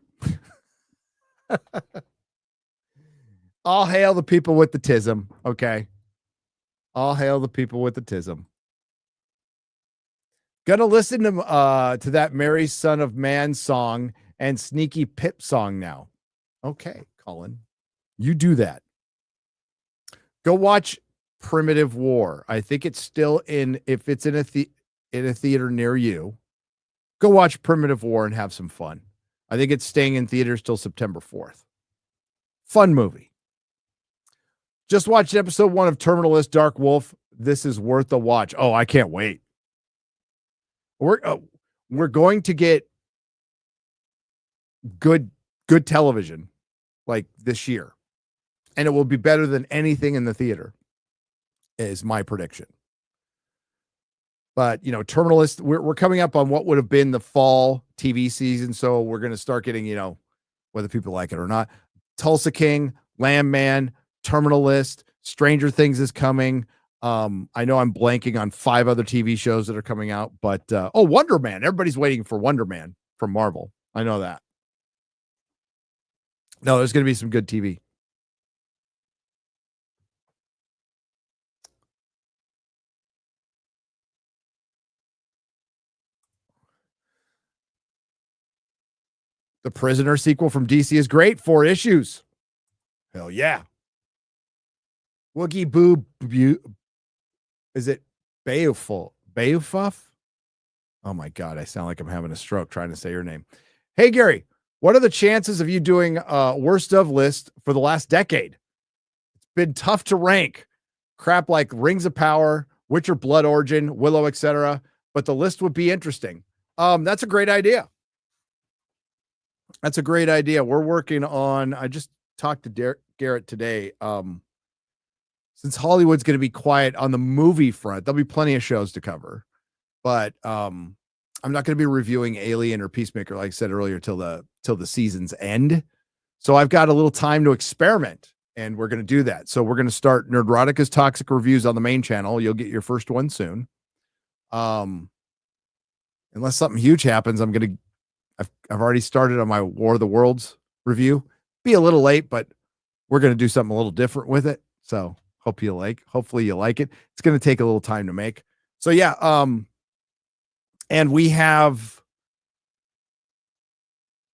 All hail the people with the tism. Okay. All hail the people with the tism. Gonna listen to that Mary Son of Man song and Sneaky Pip song now. Okay, Colin. You do that. Go watch Primitive War. I think it's still in, if it's in a theater near you, go watch Primitive War and have some fun. I think it's staying in theaters till September 4th. Fun movie. Just watched episode 1 of Terminalist Dark Wolf. This is worth a watch. Oh, I can't wait. We're going to get good television like this year. And it will be better than anything in the theater, is my prediction. But, you know, Terminalist, we're coming up on what would have been the fall TV season. So we're going to start getting, you know, whether people like it or not. Tulsa King, Landman, Terminalist, Stranger Things is coming. I know I'm blanking on 5 other TV shows that are coming out, but, Wonder Man. Everybody's waiting for Wonder Man from Marvel. I know that. No, there's going to be some good TV. The Prisoner sequel from DC is great. 4 issues. Hell yeah. Woogie Boo. Is it Beowulf? Oh my God. I sound like I'm having a stroke trying to say your name. Hey, Gary, what are the chances of you doing a worst of list for the last decade? It's been tough to rank. Crap like Rings of Power, Witcher Blood Origin, Willow, etc. But the list would be interesting. That's a great idea. That's a great idea. We're working on, I just talked to Garrett today. Since Hollywood's going to be quiet on the movie front, there'll be plenty of shows to cover. But I'm not going to be reviewing Alien or Peacemaker, like I said earlier, till the season's end. So I've got a little time to experiment, and we're going to do that. So we're going to start Nerdrotica's Toxic Reviews on the main channel. You'll get your first one soon. Unless something huge happens, I've already started on my War of the Worlds review. Be a little late, but we're going to do something a little different with it. So hopefully you like it. It's going to take a little time to make. So yeah. And we have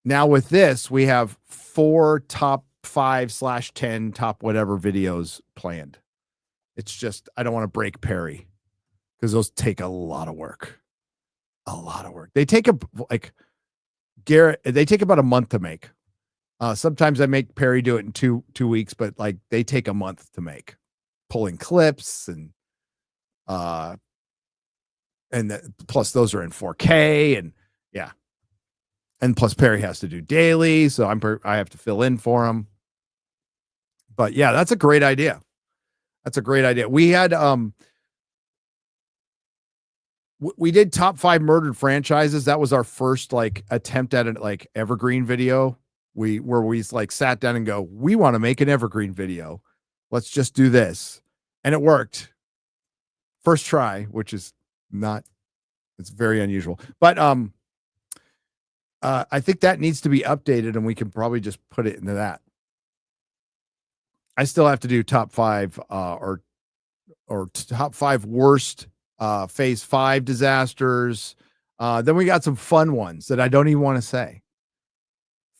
now with this, we have 4 top 5/10 top whatever videos planned. It's just, I don't want to break Perry because those take a lot of work. They take they take about a month to make. Sometimes I make Perry do it in two weeks, but like they take a month to make, pulling clips and plus those are in 4K and yeah. And plus Perry has to do daily. So I have to fill in for him. But yeah, that's a great idea. We had, we did top 5 murdered franchises. That was our first like attempt at an like evergreen video we like sat down and go, we want to make an evergreen video. Let's just do this. And it worked. First try, which is not, it's very unusual. But I think that needs to be updated, and we can probably just put it into that. I still have to do top 5 or top 5 worst phase 5 disasters. Then we got some fun ones that I don't even want to say.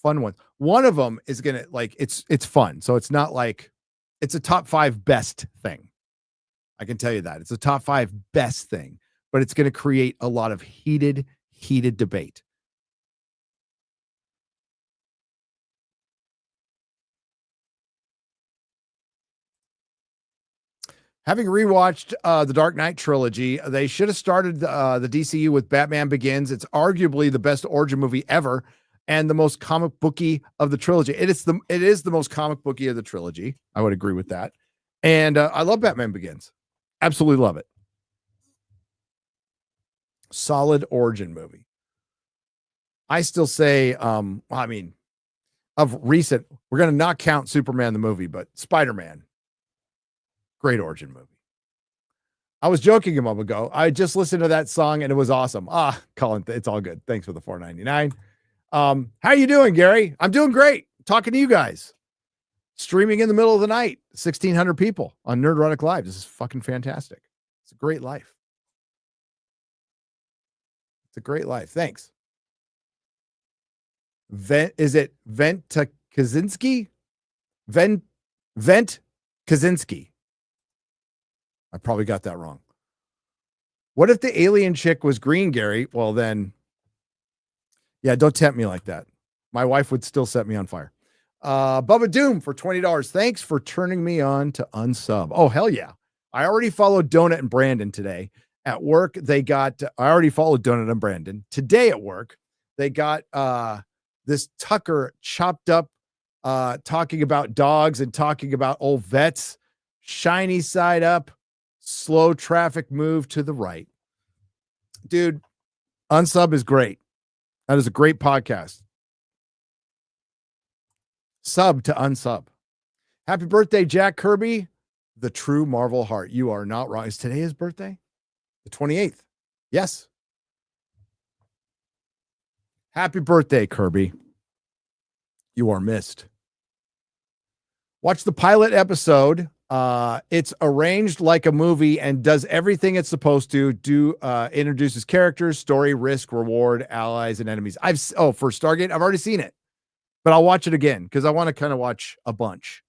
Fun ones. One of them is gonna, like, it's fun, so it's not like it's a top 5 best thing. I can tell you that it's a top 5 best thing, but it's going to create a lot of heated debate. Having rewatched the Dark Knight trilogy, they should have started the DCU with Batman Begins. It's arguably the best origin movie ever and the most comic booky of the trilogy. It is the most comic booky of the trilogy. I would agree with that. And I love Batman Begins. Absolutely love it. Solid origin movie. I still say, I mean, of recent, we're going to not count Superman the movie, but Spider-Man. Great origin movie. I was joking a moment ago. I just listened to that song and it was awesome. Colin, it's all good. Thanks for the $4.99. How you doing, Gary? I'm doing great. Talking to you guys. Streaming in the middle of the night. 1,600 people on Nerdrotic Live. This is fucking fantastic. It's a great life. It's a great life. Thanks. Is it Vent Kaczynski? Vent Kaczynski. I probably got that wrong. What if the alien chick was green, Gary? Well, then, yeah, don't tempt me like that. My wife would still set me on fire. Bubba Doom for $20. Thanks for turning me on to unsub. Oh, hell yeah. I already followed Donut and Brandon today. At work, I already followed Donut and Brandon. Today at work, they got this Tucker chopped up, talking about dogs and talking about old vets. Shiny side up, slow traffic move to the right. Dude, unsub is great. That is a great podcast. Sub to unsub. Happy birthday, Jack Kirby, the true Marvel heart. You are not wrong. Is today his birthday? The 28th. Yes. Happy birthday, Kirby. You are missed. Watch the pilot episode. It's arranged like a movie and does everything it's supposed to do. Introduces characters, story, risk, reward, allies, and enemies. For Stargate, I've already seen it, but I'll watch it again because I want to kind of watch a bunch.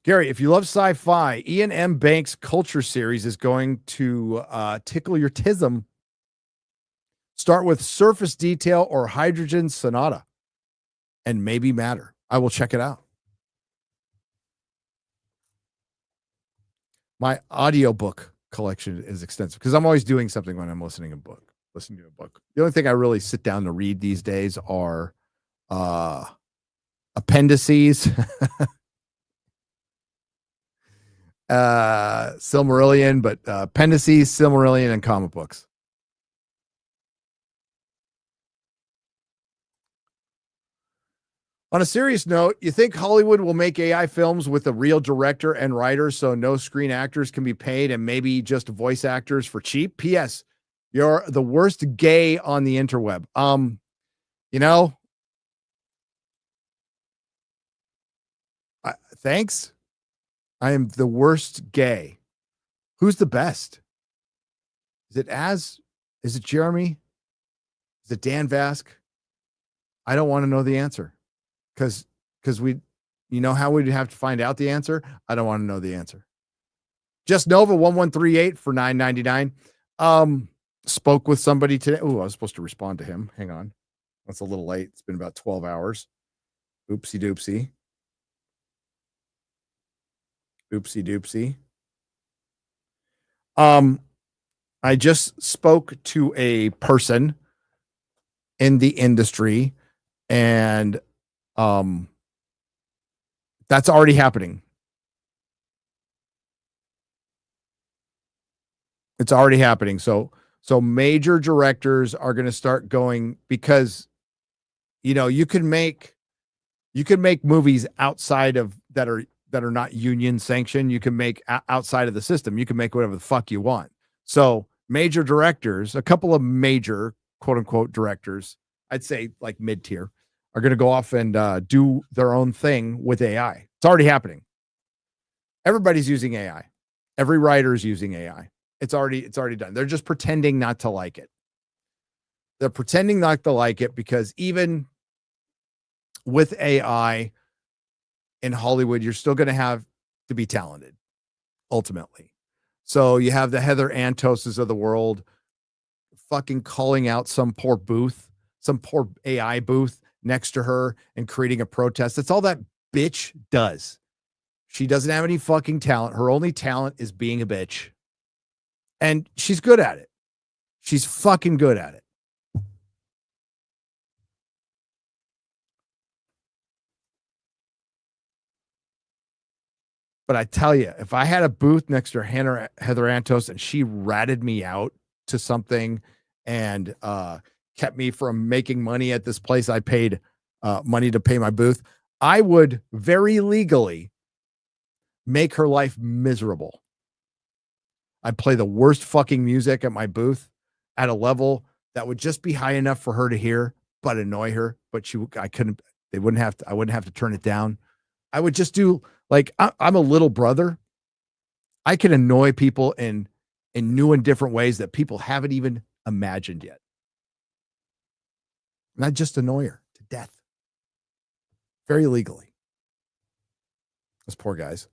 Gary, if you love sci-fi, Ian M. Banks' Culture series is going to tickle your tism. Start with Surface Detail or Hydrogen Sonata and maybe Matter. I will check it out. My audiobook collection is extensive because I'm always doing something when I'm listening to a book. The only thing I really sit down to read these days are appendices, Silmarillion, but appendices, Silmarillion, and comic books. On a serious note, you think Hollywood will make AI films with a real director and writer so no screen actors can be paid and maybe just voice actors for cheap? P.S. You're the worst gay on the interweb. Thanks. I am the worst gay. Who's the best? Is it Az? Is it Jeremy? Is it Dan Vask? I don't want to know the answer. Because how we'd have to find out the answer? I don't want to know the answer. Just Nova 1138 for $9.99. Spoke with somebody today. Oh, I was supposed to respond to him. Hang on. That's a little late. It's been about 12 hours. Oopsie doopsie. Oopsie doopsie. I just spoke to a person in the industry, and that's already happening. It's already happening. So So major directors are going to start going because, you can make movies outside of that are not union sanctioned. You can make outside of the system. You can make whatever the fuck you want. So major directors, a couple of major quote unquote directors, I'd say like mid tier, are going to go off and do their own thing with AI. It's already happening. Everybody's using AI. Every writer's using AI. It's already done. They're just pretending not to like it. They're pretending not to like it because even with AI in Hollywood, you're still going to have to be talented ultimately. So you have the Heather Antoses of the world fucking calling out some poor AI booth next to her and creating a protest. That's all that bitch does. She doesn't have any fucking talent. Her only talent is being a bitch. And she's good at it. She's fucking good at it. But I tell you, if I had a booth next to Heather Antos and she ratted me out to something and kept me from making money at this place I paid money to pay my booth, I would very legally make her life miserable. I'd play the worst fucking music at my booth at a level that would just be high enough for her to hear, but annoy her. But I wouldn't have to turn it down. I would just do like, I'm a little brother. I can annoy people in new and different ways that people haven't even imagined yet. And I just annoy her to death. Very legally. Those poor guys.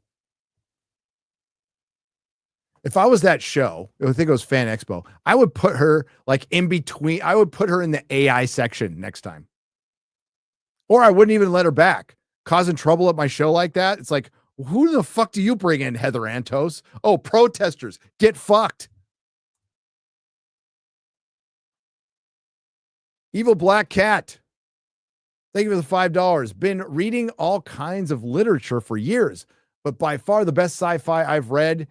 If I was that show, I think it was Fan Expo, I would put her like in between. I would put her in the AI section next time. Or I wouldn't even let her back. Causing trouble at my show like that. It's like, who the fuck do you bring in, Heather Antos? Oh, protesters. Get fucked. Evil Black Cat. Thank you for the $5. Been reading all kinds of literature for years, but by far the best sci-fi I've read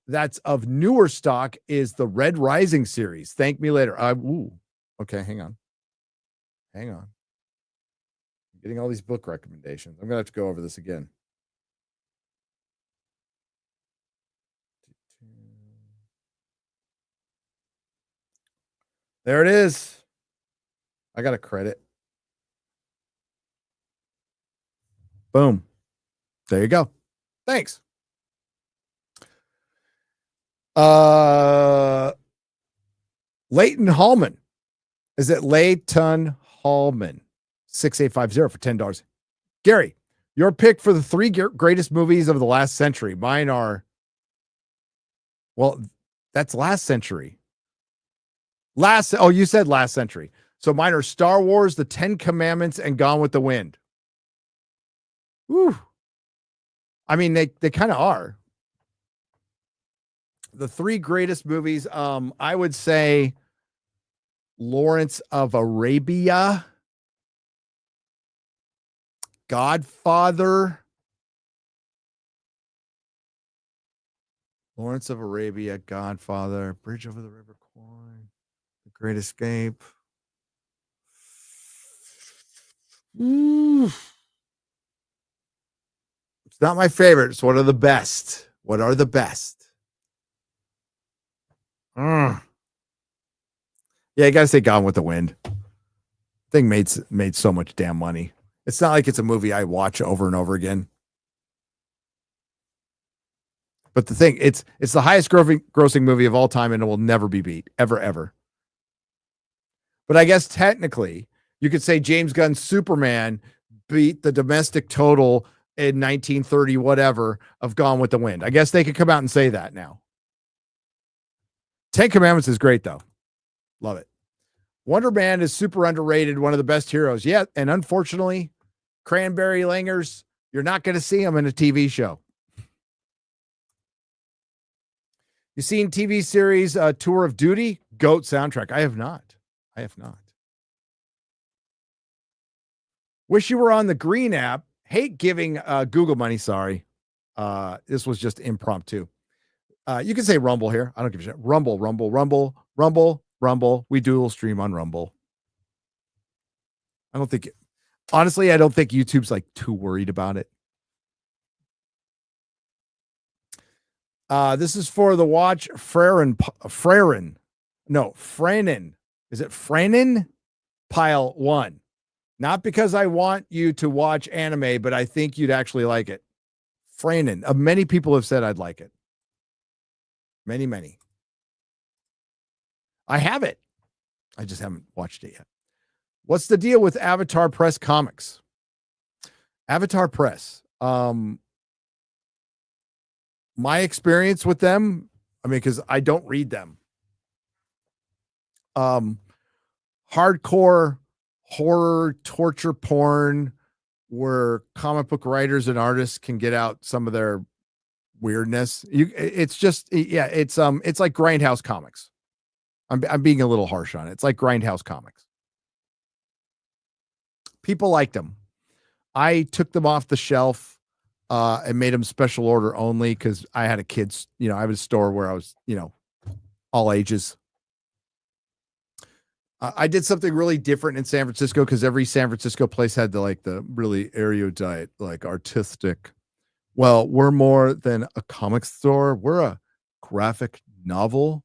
that's of newer stock is the Red Rising series. Thank me later. Okay, hang on. I'm getting all these book recommendations. I'm gonna have to go over this again. There it is. I got a credit. Boom. There you go. Thanks. Leighton Hallman. Is it Leighton Hallman? 6850 for $10. Gary, your pick for the 3 greatest movies of the last century. Mine are, well, that's last century. You said last century. So mine are Star Wars, The 10 Commandments, and Gone with the Wind. Woo. I mean, they kind of are. The 3 greatest movies, I would say Lawrence of Arabia, Godfather, Lawrence of Arabia, Godfather, Bridge over the River Kwai, The Great Escape. It's not my favorites. What are the best? Yeah, you gotta say Gone with the Wind. Thing made so much damn money. It's not like it's a movie I watch over and over again. But the thing, it's the highest grossing movie of all time, and it will never be beat. Ever. But I guess technically, you could say James Gunn's Superman beat the domestic total in 1930, whatever, of Gone with the Wind. I guess they could come out and say that now. 10 Commandments is great, though. Love it. Wonder Man is super underrated, one of the best heroes. Yeah, and unfortunately, Cranberry Langers, you're not going to see him in a TV show. You seen TV series Tour of Duty? GOAT soundtrack. I have not. Wish you were on the Green app. Hate giving Google money. Sorry. This was just impromptu. You can say Rumble here. I don't give a shit. Rumble. Rumble. We dual stream on Rumble. Honestly, I don't think YouTube's like too worried about it. This is for the watch Frerin. Is it Frenin? Pile 1. Not because I want you to watch anime, but I think you'd actually like it. Frenin. Many people have said I'd like it. Many. I have it. I just haven't watched it yet. What's the deal with Avatar Press Comics? Avatar Press. My experience with them, because I don't read them. Hardcore horror, torture porn, where comic book writers and artists can get out some of their weirdness. It's like Grindhouse comics. I'm being a little harsh on it. It's like Grindhouse comics. People liked them. I took them off the shelf and made them special order only because I had a kid's, I have a store where I was, all ages. I did something really different in San Francisco because every San Francisco place had the really erudite, like artistic. Well, we're more than a comic store. We're a graphic novel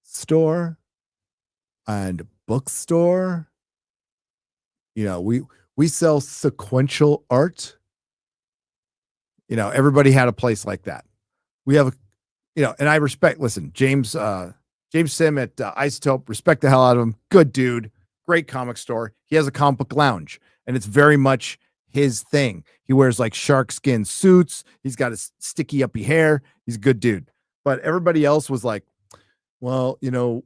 store and bookstore. We sell sequential art. Everybody had a place like that. We have, and I respect, listen, James Sim at Isotope, respect the hell out of him. Good dude. Great comic store. He has a comic book lounge, and it's very much his thing. He wears like shark skin suits. He's got his sticky uppy hair. He's a good dude. But everybody else was like, well, San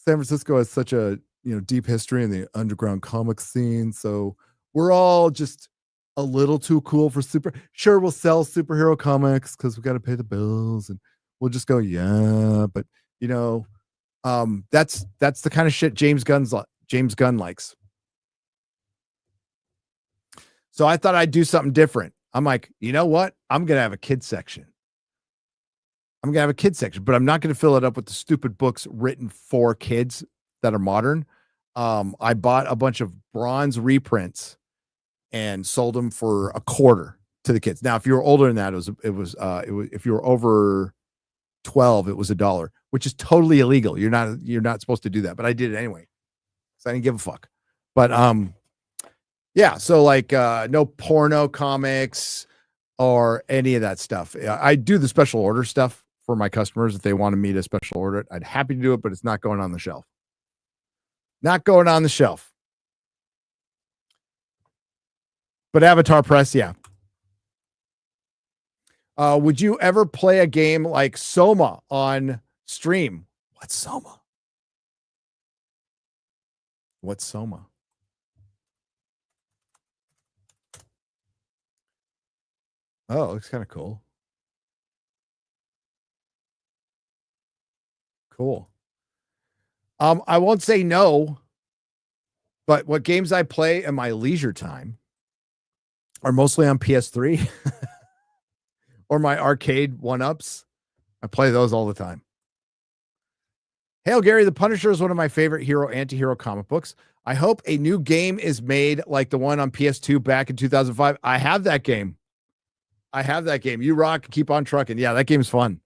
Francisco has such a, deep history in the underground comic scene. So we're all just a little too cool for sure. We'll sell superhero comics because we got to pay the bills, and we'll just go, yeah. But that's the kind of shit James Gunn likes. So I thought I'd do something different. I'm like, you know what? I'm going to have a kids section. But I'm not going to fill it up with the stupid books written for kids that are modern. I bought a bunch of bronze reprints and sold them for $0.25 to the kids. Now, if you were older than that, it was if you were over 12, it was $1, which is totally illegal. You're not supposed to do that, but I did it anyway. So I didn't give a fuck. But yeah, so no porno comics or any of that stuff. I do the special order stuff for my customers if they wanted me to special order it. I'd happy to do it, but it's not going on the shelf. Not going on the shelf. But Avatar Press, yeah. Would you ever play a game like Soma on stream? What's Soma? Oh, it looks kind of cool. Cool. I won't say no, but what games I play in my leisure time are mostly on PS3 or my arcade one-ups. I play those all the time. Hail Gary, The Punisher is one of my favorite hero anti-hero comic books. I hope a new game is made like the one on PS2 back in 2005. I have that game. You rock, keep on trucking. Yeah, that game's fun.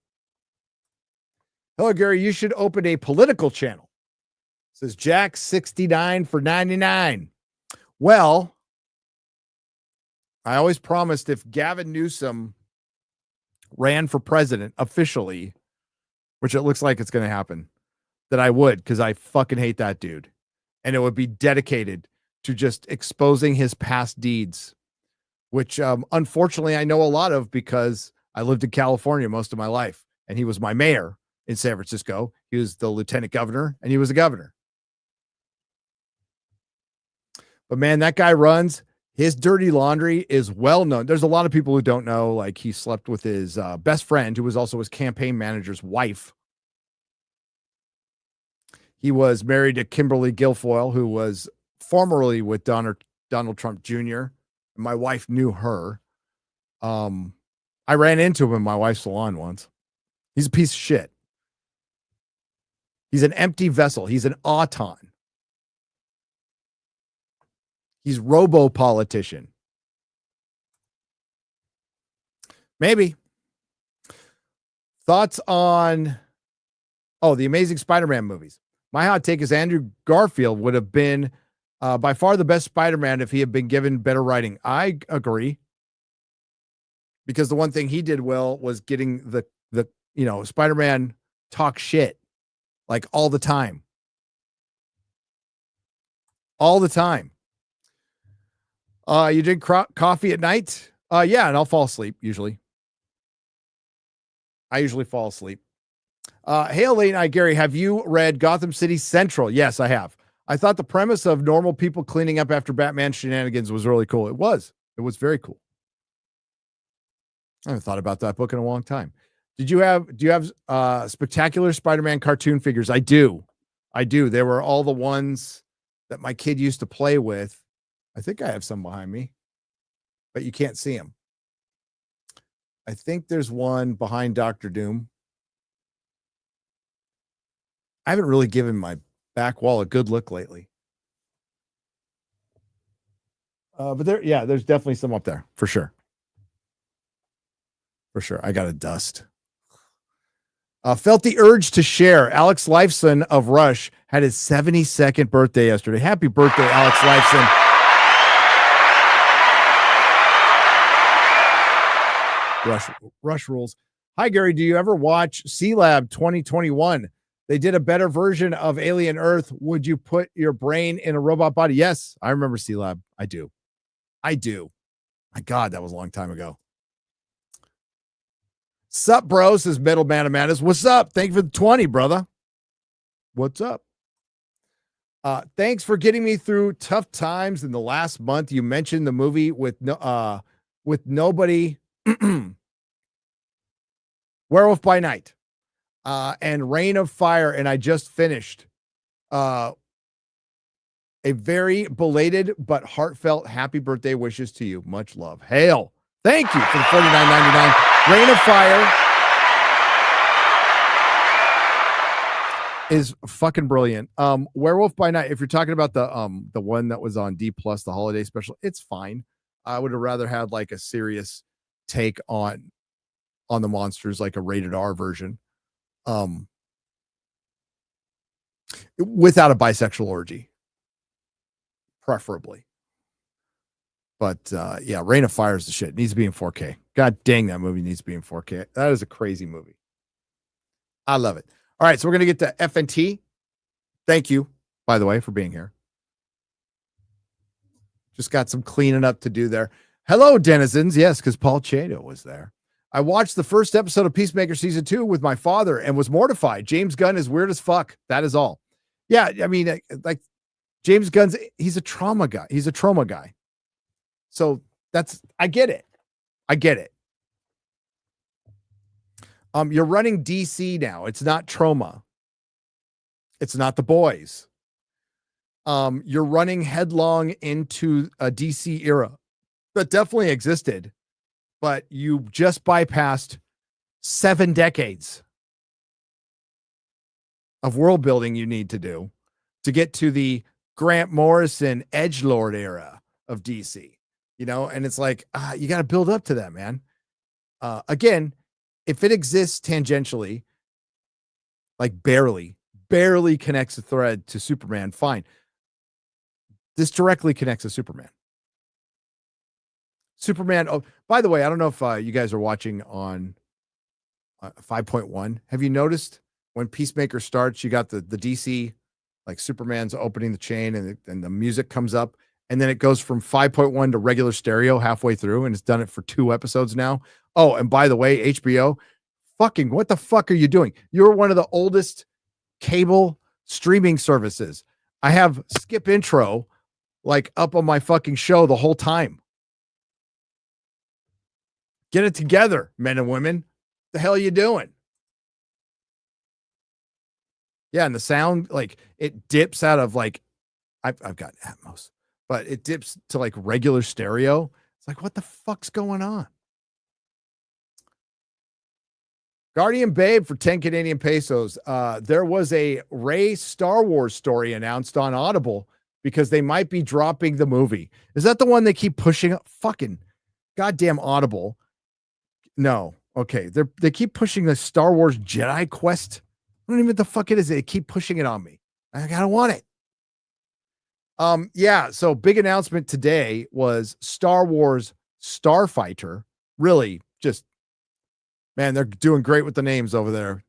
Hello, Gary. You should open a political channel. Says Jack 69 for 99. Well, I always promised if Gavin Newsom ran for president officially, which it looks like it's going to happen, that I would, because I fucking hate that dude. And it would be dedicated to just exposing his past deeds, which unfortunately I know a lot of because I lived in California most of my life, and he was my mayor in San Francisco. He was the lieutenant governor, and he was a governor. But man, that guy runs. His dirty laundry is well known. There's a lot of people who don't know, like he slept with his best friend, who was also his campaign manager's wife. He was married to Kimberly Guilfoyle, who was formerly with Donald Trump Jr. My wife knew her. I ran into him in my wife's salon once. He's a piece of shit. He's an empty vessel. He's an auton. He's robo-politician. Maybe. Thoughts on, the Amazing Spider-Man movies. My hot take is Andrew Garfield would have been by far the best Spider-Man if he had been given better writing. I agree. Because the one thing he did well was getting the Spider-Man talk shit like all the time. All the time. You drink coffee at night? Yeah, and I'll fall asleep usually. I usually fall asleep. Hey, late night, Gary, have you read Gotham City Central? Yes, I have. I thought the premise of normal people cleaning up after Batman shenanigans was really cool. It was very cool. I haven't thought about that book in a long time. Do you have Spectacular Spider-Man cartoon figures? I do. There were all the ones that my kid used to play with. I think I have some behind me, but you can't see them. I think there's one behind Dr. Doom. I haven't really given my back wall a good look lately. But there's definitely some up there for sure. For sure. I got a dust. Felt the urge to share. Alex Lifeson of Rush had his 72nd birthday yesterday. Happy birthday, Alex Lifeson. Rush rules. Hi, Gary. Do you ever watch C-Lab 2021? They did a better version of Alien Earth. Would you put your brain in a robot body? Yes, I remember C-Lab. I do. My God, that was a long time ago. Sup, bro, says Middleman Amandas. What's up? Thank you for the 20, brother. What's up? Thanks for getting me through tough times in the last month. You mentioned the movie with nobody. Werewolf by Night and Reign of Fire, and I just finished a very belated but heartfelt happy birthday wishes to you. Much love. Hail. Thank you for the $49.99. Reign of Fire is fucking brilliant. Werewolf by Night, if you're talking about the one that was on D+, the holiday special, it's fine. I would have rather had like a serious take on the monsters, like a rated R version, without a bisexual orgy, preferably. But Reign of Fire is the shit. It needs to be in 4K. God dang, that movie needs to be in 4K. That is a crazy movie. I love it. All right, so we're gonna get to FNT. Thank you, by the way, for being here. Just got some cleaning up to do there. Hello, denizens. Yes, because Paul Chato was there. I watched the first episode of Peacemaker season 2 with my father and was mortified. James Gunn is weird as fuck. That is all. Yeah, I mean, like James Gunn's, he's a trauma guy. He's a trauma guy. So I get it. You're running DC now. It's not trauma. It's not the boys. You're running headlong into a DC era that definitely existed, but you just bypassed 7 decades of world building you need to do to get to the Grant Morrison edgelord era of DC, and it's like, you got to build up to that, man. Again, if it exists tangentially, like barely connects a thread to Superman, fine. This directly connects to Superman. Oh, by the way, I don't know if you guys are watching on 5.1. Have you noticed when Peacemaker starts, you got the DC, like Superman's opening the chain and the music comes up, and then it goes from 5.1 to regular stereo halfway through, and it's done it for 2 episodes now. Oh, and by the way, HBO, fucking what the fuck are you doing? You're one of the oldest cable streaming services. I have skip intro like up on my fucking show the whole time. Get it together, men and women. The hell are you doing? Yeah, and the sound, like, it dips out of, like, I've got Atmos, but it dips to like regular stereo. It's like, what the fuck's going on? Guardian Babe for 10 Canadian pesos. There was a Rey Star Wars story announced on Audible because they might be dropping the movie. Is that the one they keep pushing? Fucking goddamn Audible. No. Okay. They keep pushing the Star Wars Jedi Quest. I don't even know what the fuck it is. They keep pushing it on me. I gotta want it. Yeah. So big announcement today was Star Wars Starfighter. Really, just man, they're doing great with the names over there.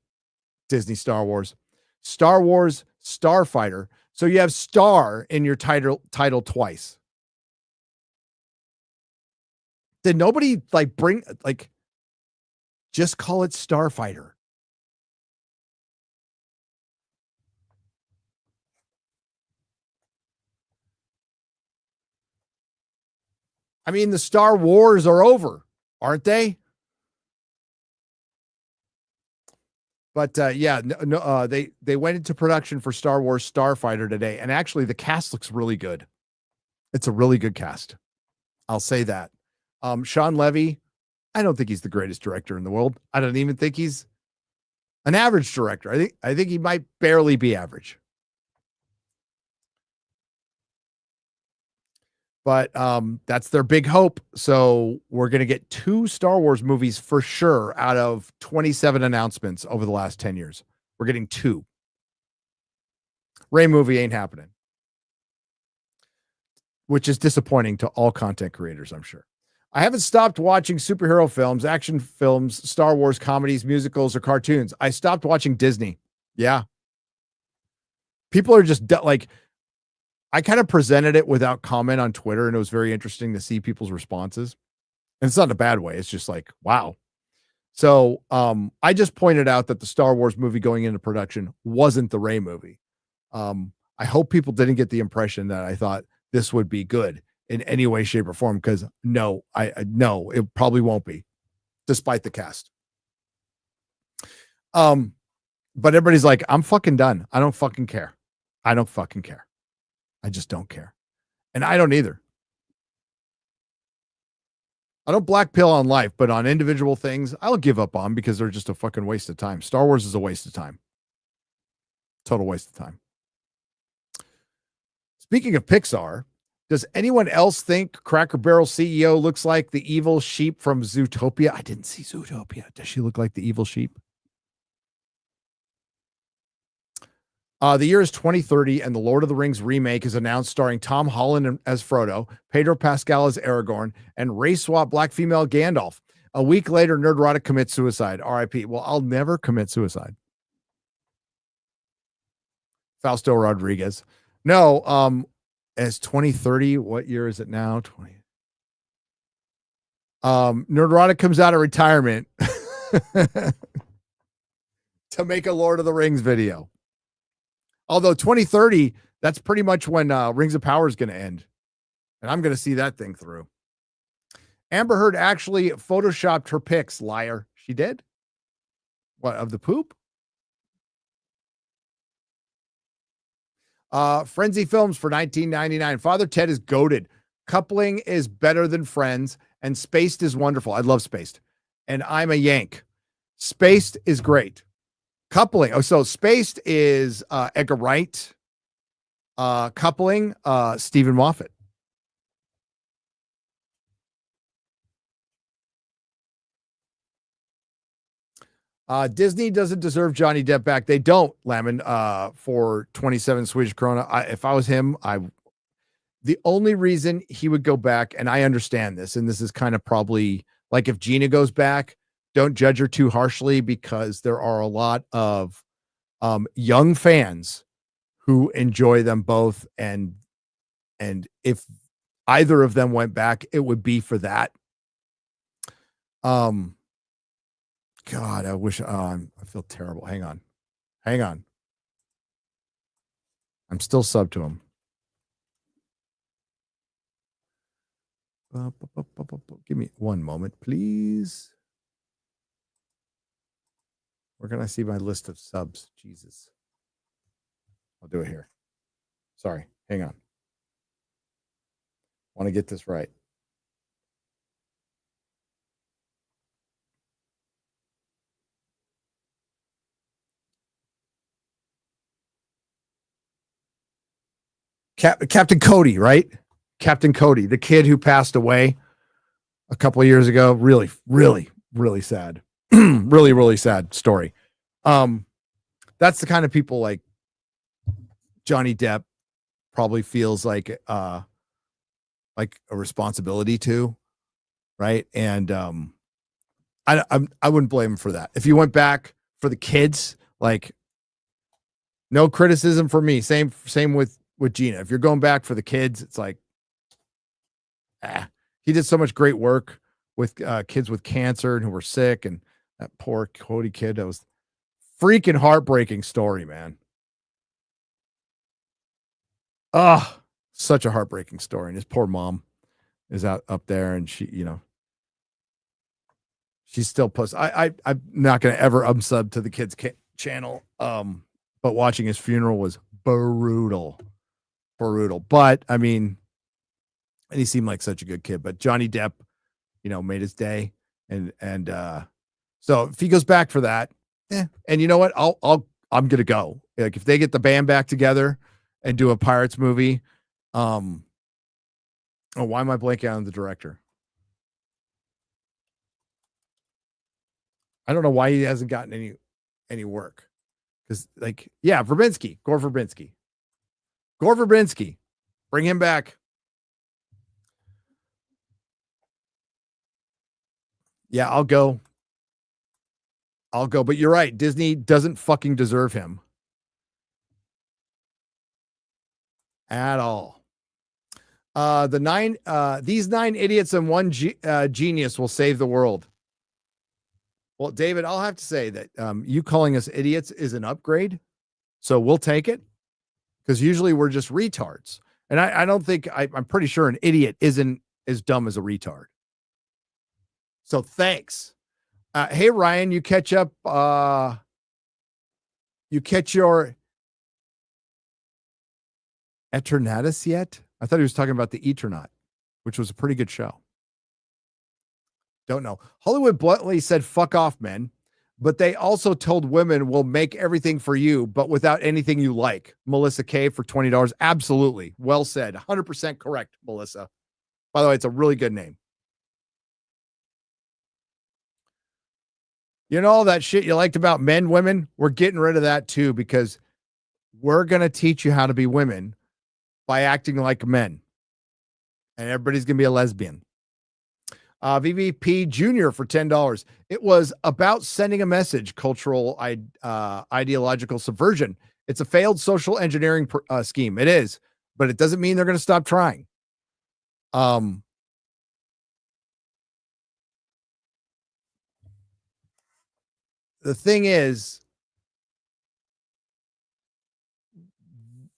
Disney Star Wars Starfighter. So you have Star in your title twice. Did nobody just call it Starfighter? I mean, the Star Wars are over, aren't they? But yeah, they went into production for Star Wars Starfighter today, and actually the cast looks really good. It's a really good cast. I'll say that. Sean Levy, I don't think he's the greatest director in the world. I don't even think he's an average director. I think he might barely be average. But that's their big hope. So we're going to get 2 Star Wars movies for sure out of 27 announcements over the last 10 years. We're getting 2. Rey movie ain't happening, which is disappointing to all content creators, I'm sure. I haven't stopped watching superhero films, action films, Star Wars comedies, musicals, or cartoons. I stopped watching Disney. Yeah. People are just like, I kind of presented it without comment on Twitter, and it was very interesting to see people's responses. And it's not in a bad way. It's just like, wow. So I just pointed out that the Star Wars movie going into production wasn't the Rey movie. I hope people didn't get the impression that I thought this would be good in any way, shape, or form, because no, it probably won't be, despite the cast. But everybody's like, I'm fucking done. I don't fucking care. I don't fucking care. I just don't care. And I don't either. I don't black pill on life, but on individual things, I'll give up on because they're just a fucking waste of time. Star Wars is a waste of time. Total waste of time. Speaking of Pixar, does anyone else think Cracker Barrel CEO looks like the evil sheep from Zootopia? I didn't see Zootopia. Does she look like the evil sheep? The year is 2030, and the Lord of the Rings remake is announced, starring Tom Holland as Frodo, Pedro Pascal as Aragorn, and race swap black female Gandalf. A week later, Nerdrotic commits suicide. R.I.P. Well, I'll never commit suicide. Fausto Rodriguez. No, as 2030, what year is it now? 20. Nerdrotic comes out of retirement to make a Lord of the Rings video. Although 2030, that's pretty much when Rings of Power is going to end. And I'm going to see that thing through. Amber Heard actually photoshopped her pics. Liar. She did? What, of the poop? Frenzy Films for $19.99. Father Ted is goated. Coupling is better than Friends. And Spaced is wonderful. I love Spaced. And I'm a Yank. Spaced is great. Coupling. Oh, so Spaced is Edgar Wright. Coupling, Stephen Moffat. Disney doesn't deserve Johnny Depp back. They don't, Lemon, for 27 Swedish krona. If I was him, the only reason he would go back, and I understand this, and this is kind of probably like if Gina goes back, don't judge her too harshly, because there are a lot of young fans who enjoy them both, and if either of them went back, it would be for that. God, I wish. I feel terrible. Hang on. I'm still sub to him. Give me one moment, please. Where can I see my list of subs? Jesus. I'll do it here. Sorry. Hang on. Want to get this right. Captain Cody, right? Captain Cody, the kid who passed away a couple of years ago. Really, really, really sad. Really, really sad story. That's the kind of people like Johnny Depp probably feels like a responsibility to, right? And I wouldn't blame him for that. If you went back for the kids, like no criticism for me. Same with Gina. If you're going back for the kids, it's like, he did so much great work with kids with cancer and who were sick, and that poor Cody kid. That was freaking heartbreaking story, man. Such a heartbreaking story. And his poor mom is up there, and she, she's still puss. I'm not going to ever unsub to the kids' channel. But watching his funeral was brutal. But I mean, and he seemed like such a good kid. But Johnny Depp, made his day, and so if he goes back for that, and you know what, I'm gonna go. Like if they get the band back together and do a Pirates movie, why am I blanking on the director? I don't know why he hasn't gotten any work. Because Gore Verbinski, bring him back. Yeah, I'll go. But you're right. Disney doesn't fucking deserve him at all. These 9 idiots and one genius will save the world. Well, David, I'll have to say that you calling us idiots is an upgrade. So we'll take it, because usually we're just retards. And I don't think, I'm pretty sure an idiot isn't as dumb as a retard. So thanks. Hey, Ryan, you catch up. You catch your Eternatus yet? I thought he was talking about the Eternaut, which was a pretty good show. Don't know. Hollywood bluntly said, fuck off, men. But they also told women, we'll make everything for you, but without anything you like. Melissa K for $20. Absolutely. Well said. 100% correct, Melissa. By the way, it's a really good name. All that shit you liked about men, women, we're getting rid of that too, because we're going to teach you how to be women by acting like men. And everybody's going to be a lesbian. VVP Junior for $10. It was about sending a message, cultural ideological subversion. It's a failed social engineering scheme. It is, but it doesn't mean they're going to stop trying. The thing is,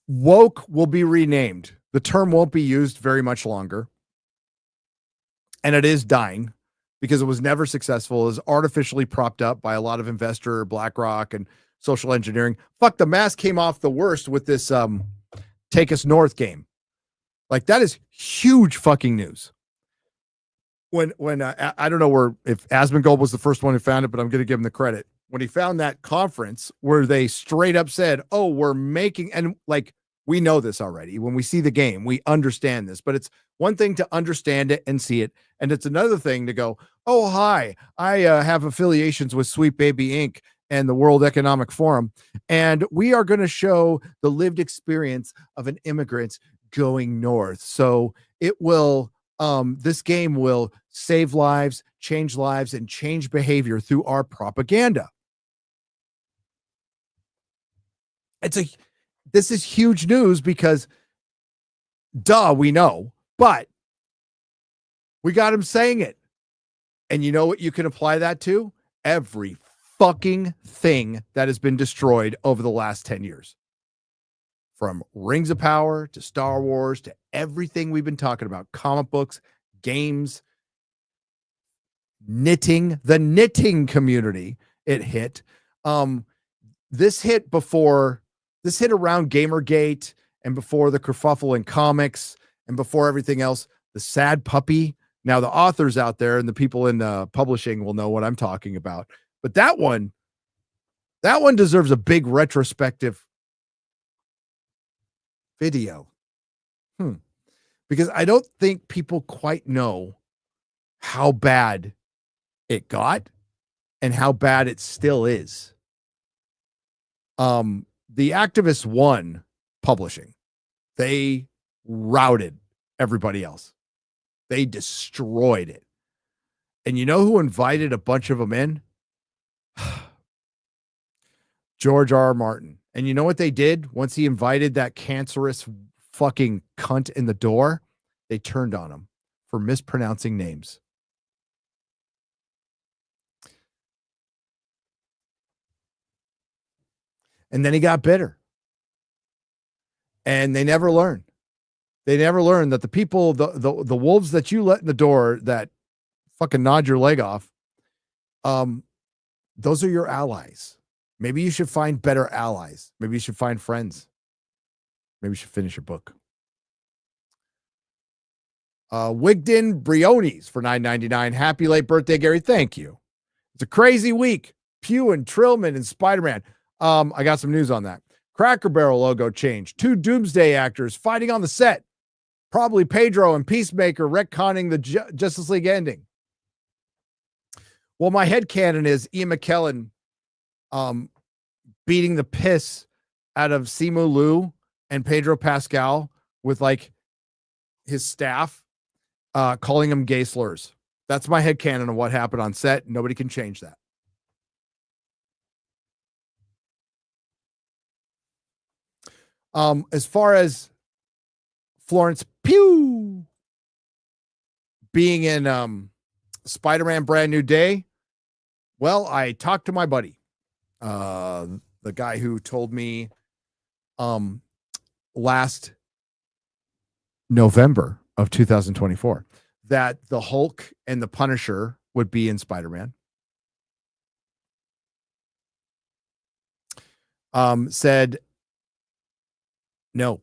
woke will be renamed. The term won't be used very much longer. And it is dying because it was never successful. It was artificially propped up by a lot of investor, BlackRock, and social engineering. Fuck, the mask came off the worst with this Take Us North game. Like, that is huge fucking news. When I don't know if Asmongold was the first one who found it, but I'm going to give him the credit. When he found that conference where they straight up said, oh, we're making, and like, we know this already. When we see the game, we understand this, but it's one thing to understand it and see it. And it's another thing to go, oh, hi, I have affiliations with Sweet Baby Inc. and the World Economic Forum. And we are going to show the lived experience of an immigrant going north. So it will, this game will save lives, and change behavior through our propaganda. This is huge news because, we know, but we got him saying it. And you know what you can apply that to? Every fucking thing that has been destroyed over the last 10 years. From Rings of Power to Star Wars to everything we've been talking about, comic books, games, knitting, the knitting community, it hit. This hit around Gamergate and before the kerfuffle in comics and before everything else, the sad puppy. Now the authors out there and the people in publishing will know what I'm talking about. But that one deserves a big retrospective video. Because I don't think people quite know how bad it got and how bad it still is. The activists won publishing. They routed everybody else. They destroyed it. And you know who invited a bunch of them in? George R. R. Martin. And you know what they did once he invited that cancerous fucking cunt in the door? They turned on him for mispronouncing names. And then he got bitter. And they never learned. They never learned that the people, the wolves that you let in the door that fucking nod your leg off, those are your allies. Maybe you should find better allies. Maybe you should find friends. Maybe you should finish your book. Wigden Briones for $9.99. Happy late birthday, Gary. Thank you. It's a crazy week. Pugh and Trillman and Spider-Man. I got some news on that. Cracker Barrel logo change. 2 Doomsday actors fighting on the set. Probably Pedro and Peacemaker retconning the Justice League ending. Well, my headcanon is Ian McKellen beating the piss out of Simu Liu and Pedro Pascal with like his staff, calling him gay slurs. That's my headcanon of what happened on set. Nobody can change that. As far as Florence Pugh being in Spider-Man Brand New Day, well, I talked to my buddy, the guy who told me last November of 2024 that the Hulk and the Punisher would be in Spider-Man. Said no.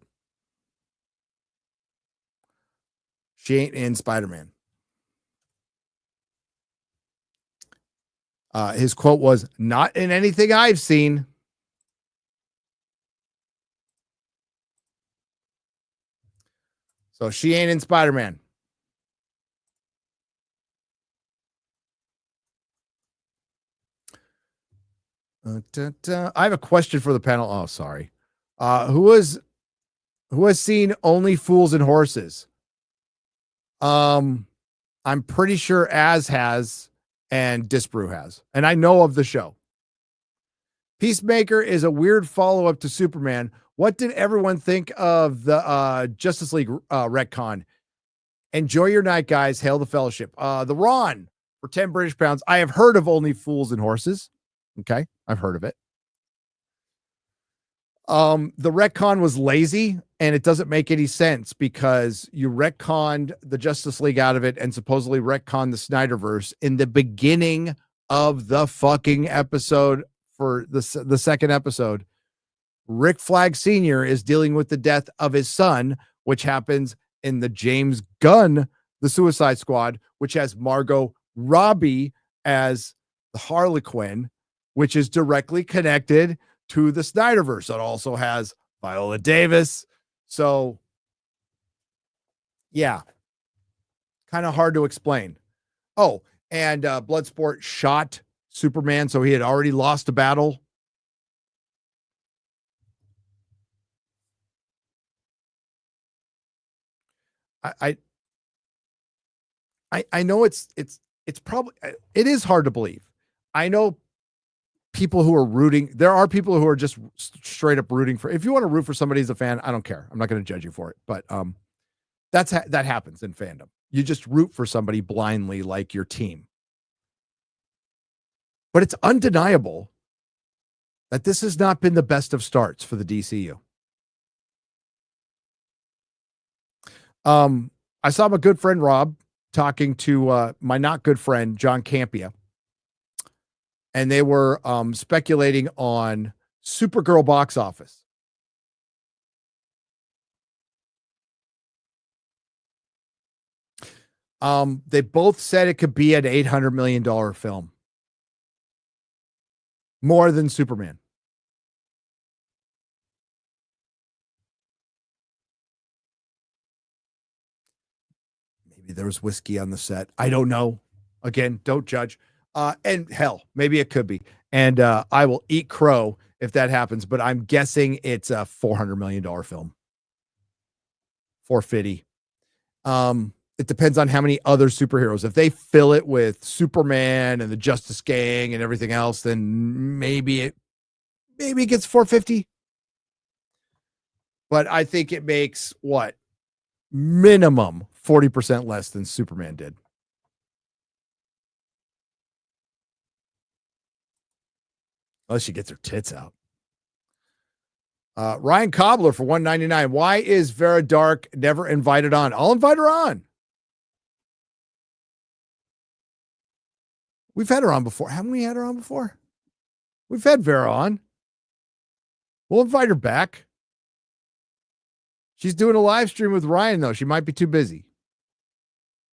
She ain't in Spider-Man. His quote was, "Not in anything I've seen." So she ain't in Spider-Man. I have a question for the panel. Oh, sorry. Who has seen Only Fools and Horses? I'm pretty sure Az has and Disbrew has. And I know of the show. Peacemaker is a weird follow-up to Superman. What did everyone think of the Justice League retcon? Enjoy your night, guys. Hail the Fellowship. The Ron for 10 British pounds. I have heard of Only Fools and Horses. Okay, I've heard of it. The retcon was lazy, and it doesn't make any sense because you retconned the Justice League out of it and supposedly retconned the Snyderverse in the beginning of the fucking episode. For the second episode, Rick Flag Sr. is dealing with the death of his son, which happens in the James Gunn, The Suicide Squad, which has Margot Robbie as the Harlequin, which is directly connected to the Snyderverse. It also has Viola Davis. So, yeah, kind of hard to explain. Oh, and Bloodsport shot Superman, so he had already lost a battle. I know it's probably, it is hard to believe. I know people who are rooting. There are people who are just straight up rooting for. If you want to root for somebody as a fan, I don't care. I'm not going to judge you for it. But that happens in fandom. You just root for somebody blindly, like your team. But it's undeniable that this has not been the best of starts for the DCU. I saw my good friend Rob talking to my not good friend John Campia, and they were speculating on Supergirl box office. They both said it could be an $800 million film. More than Superman. maybe there was whiskey on the set. I don't know. Again, don't judge. And hell, maybe it could be. And I will eat crow if that happens, but I'm guessing it's a $400 million film. 450. It depends on how many other superheroes. If they fill it with Superman and the Justice Gang and everything else, then maybe it gets 450. But I think it makes what? Minimum 40% less than Superman did. Unless she gets her tits out. Ryan Cobbler for $1.99. Why is Vera Dark never invited on? I'll invite her on. We've had her on before. Haven't we had her on before? We've had Vera on. We'll invite her back. She's doing a live stream with Ryan, though. She might be too busy.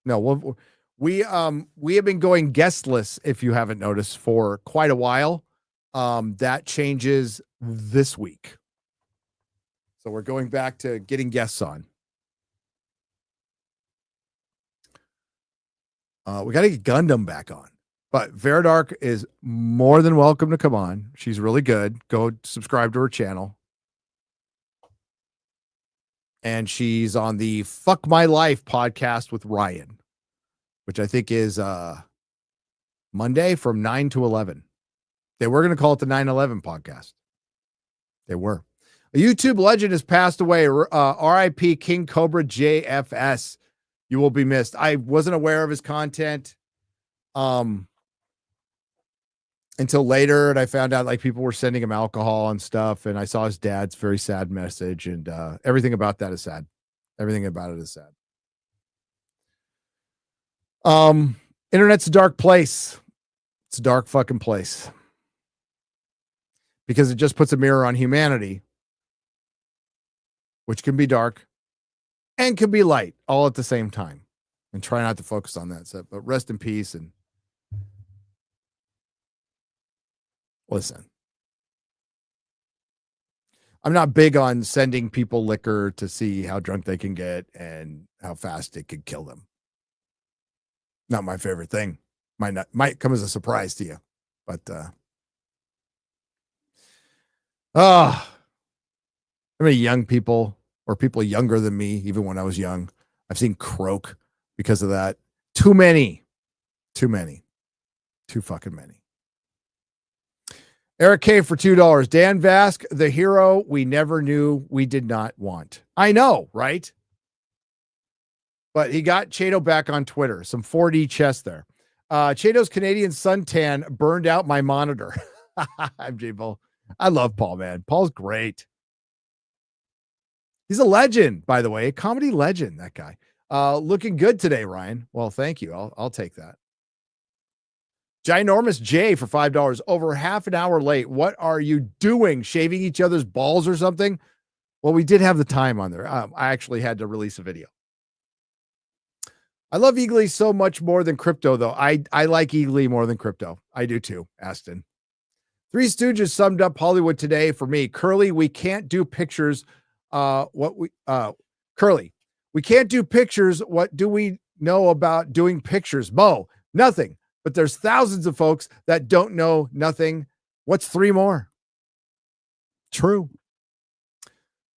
No, we have been going guestless, if you haven't noticed, for quite a while. That changes this week. So we're going back to getting guests on. We got to get Gundam back on. But Vera Dark is more than welcome to come on. She's really good. Go subscribe to her channel. And she's on the Fuck My Life podcast with Ryan, which I think is Monday from 9 to 11. They were going to call it the 9/11 podcast. They were. A YouTube legend has passed away. R.I.P. King Cobra JFS. You will be missed. I wasn't aware of his content until later, and I found out like people were sending him alcohol and stuff, and I saw his dad's very sad message, and everything about that is sad. Everything about it is sad. Internet's a dark place. It's a dark fucking place. Because it just puts a mirror on humanity, which can be dark and can be light all at the same time. And try not to focus on that stuff. But rest in peace. And listen, I'm not big on sending people liquor to see how drunk they can get and how fast it could kill them. Not my favorite thing. Might come as a surprise to you, but how many young people or people younger than me, even when I was young, I've seen croak because of that. Too many. Too fucking many. Eric K for $2. Dan Vask, the hero we never knew we did not want. I know, right? But he got Chato back on Twitter. Some 4D chess there. Chato's Canadian suntan burned out my monitor. I'm J-Bull. I love Paul, man. Paul's great. He's a legend, by the way, a comedy legend, that guy. Looking good today, Ryan. Well, thank you. I'll take that. Ginormous J for $5. Over half an hour late. What are you doing? Shaving each other's balls or something? Well, we did have the time on there. I actually had to release a video. I love Eagly so much more than crypto, though. I like Eagly more than crypto. I do too, Aston. Three Stooges summed up Hollywood today for me. Curly, we can't do pictures. Curly, we can't do pictures. What do we know about doing pictures? Mo, nothing. But there's thousands of folks that don't know nothing. What's three more? True.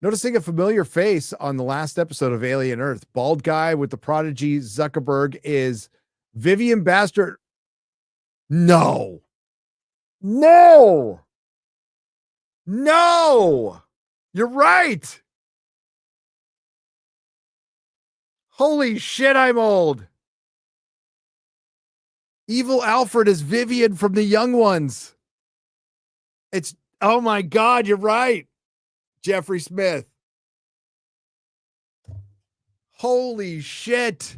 Noticing a familiar face on the last episode of Alien Earth. Bald guy with the prodigy Zuckerberg is Vivian Bastard. No. You're right. Holy shit, I'm old. Evil Alfred is Vivian from The Young Ones. Oh my God, you're right. Jeffrey Smith. Holy shit.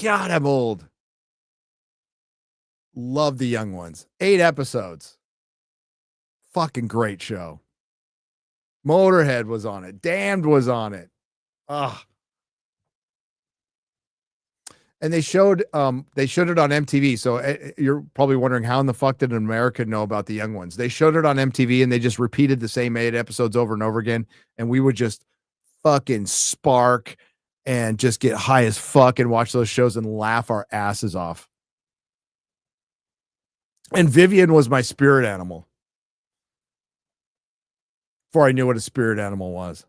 God, I'm old. Love The Young Ones. 8 episodes. Fucking great show. Motorhead was on it. Damned was on it. And they showed it on MTV. So you're probably wondering how in the fuck did America know about The Young Ones? They showed it on MTV and they just repeated the same 8 episodes over and over again. And we would just fucking spark and just get high as fuck and watch those shows and laugh our asses off. And Vivian was my spirit animal before I knew what a spirit animal was.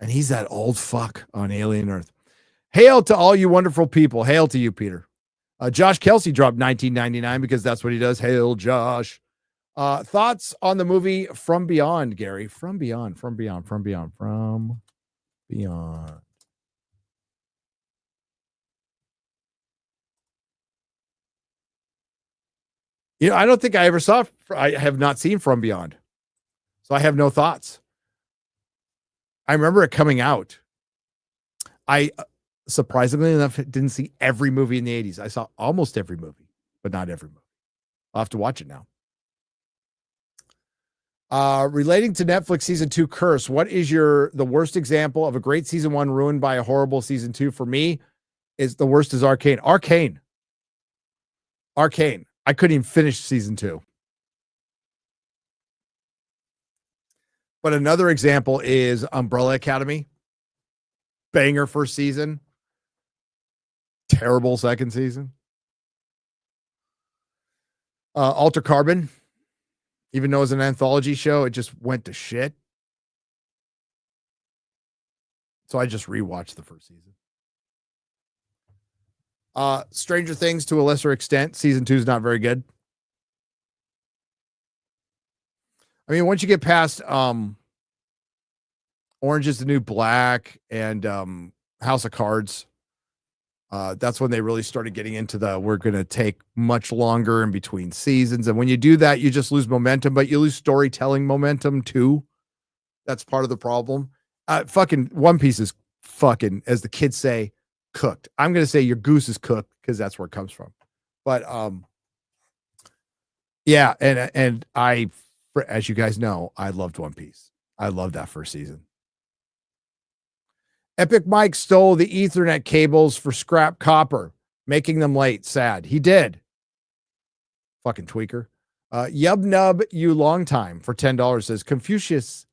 And he's that old fuck on Alien Earth. Hail to all you wonderful people. Hail to you, Peter. Josh Kelsey dropped $19.99 because that's what he does. Hail, Josh. Thoughts on the movie From Beyond, Gary? From Beyond. You know, I don't think I ever saw. I have not seen From Beyond, so I have no thoughts. I remember it coming out. I surprisingly enough didn't see every movie in the 80s. I saw almost every movie, but not every movie. I'll have to watch it now. Relating to Netflix season 2 curse, what is the worst example of a great season 1 ruined by a horrible season 2? For me, is the worst is Arcane. I couldn't even finish season 2. But another example is Umbrella Academy. Banger first season. Terrible second season. Alter Carbon. Even though it's an anthology show, it just went to shit. So I just rewatched the first season. Stranger Things to a lesser extent. Season 2 is not very good. I mean, once you get past Orange is the New Black and House of Cards, that's when they really started getting into we're going to take much longer in between seasons. And when you do that, you just lose momentum, but you lose storytelling momentum too. That's part of the problem. Fucking One Piece is fucking, as the kids say, cooked. I'm going to say your goose is cooked because that's where it comes from. But yeah. And I, as you guys know, I loved One Piece. I loved that first season. Epic Mike stole the Ethernet cables for scrap copper, making them late. Sad. He did. Fucking tweaker. Yub Nub You Long Time for $10 says, Confucius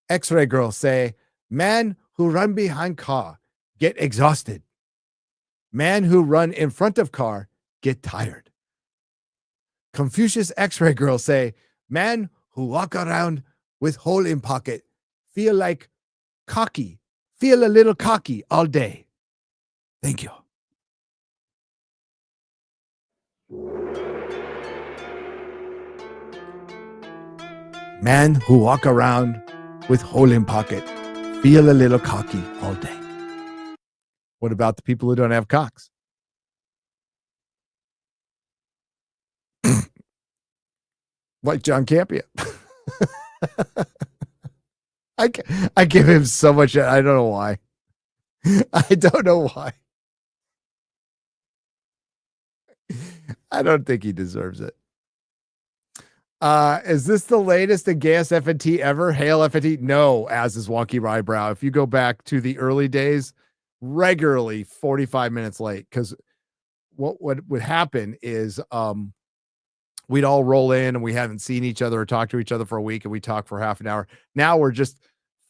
X-ray girl say, man who run behind car get exhausted. Man who run in front of car get tired. Confucius X-ray girl say, man who walk around with hole in pocket feel like cocky. Feel a little cocky all day. Thank you. Man who walk around with hole in pocket feel a little cocky all day. What about the people who don't have cocks? Like John Campia. I give him so much. I don't know why. I don't know why. I don't think he deserves it. Is this the latest and gayest FNT ever? Hail FNT. No, as is Wonky Ryebrow. If you go back to the early days, regularly 45 minutes late, because what would happen is we'd all roll in and we haven't seen each other or talked to each other for a week and we talk for half an hour. Now we're just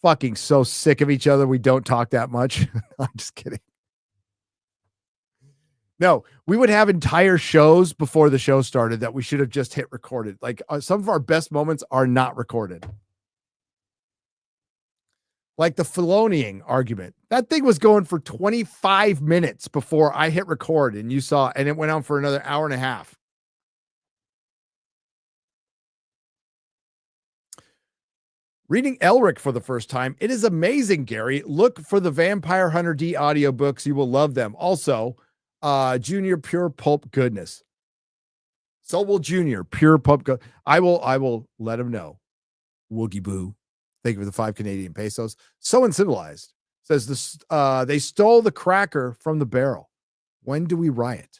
fucking so sick of each other we don't talk that much. I'm just kidding. No, we would have entire shows before the show started that we should have just hit recorded. Like some of our best moments are not recorded. Like the Filoniing argument. That thing was going for 25 minutes before I hit record and you saw, and it went on for another hour and a half. Reading Elric for the first time. It is amazing, Gary. Look for the Vampire Hunter D audiobooks. You will love them. Also, Junior Pure Pulp goodness. So will Junior Pure Pulp. I will let him know. Woogie Boo. Thank you for the 5 Canadian pesos. So Uncivilized says this. They stole the cracker from the barrel. When do we riot?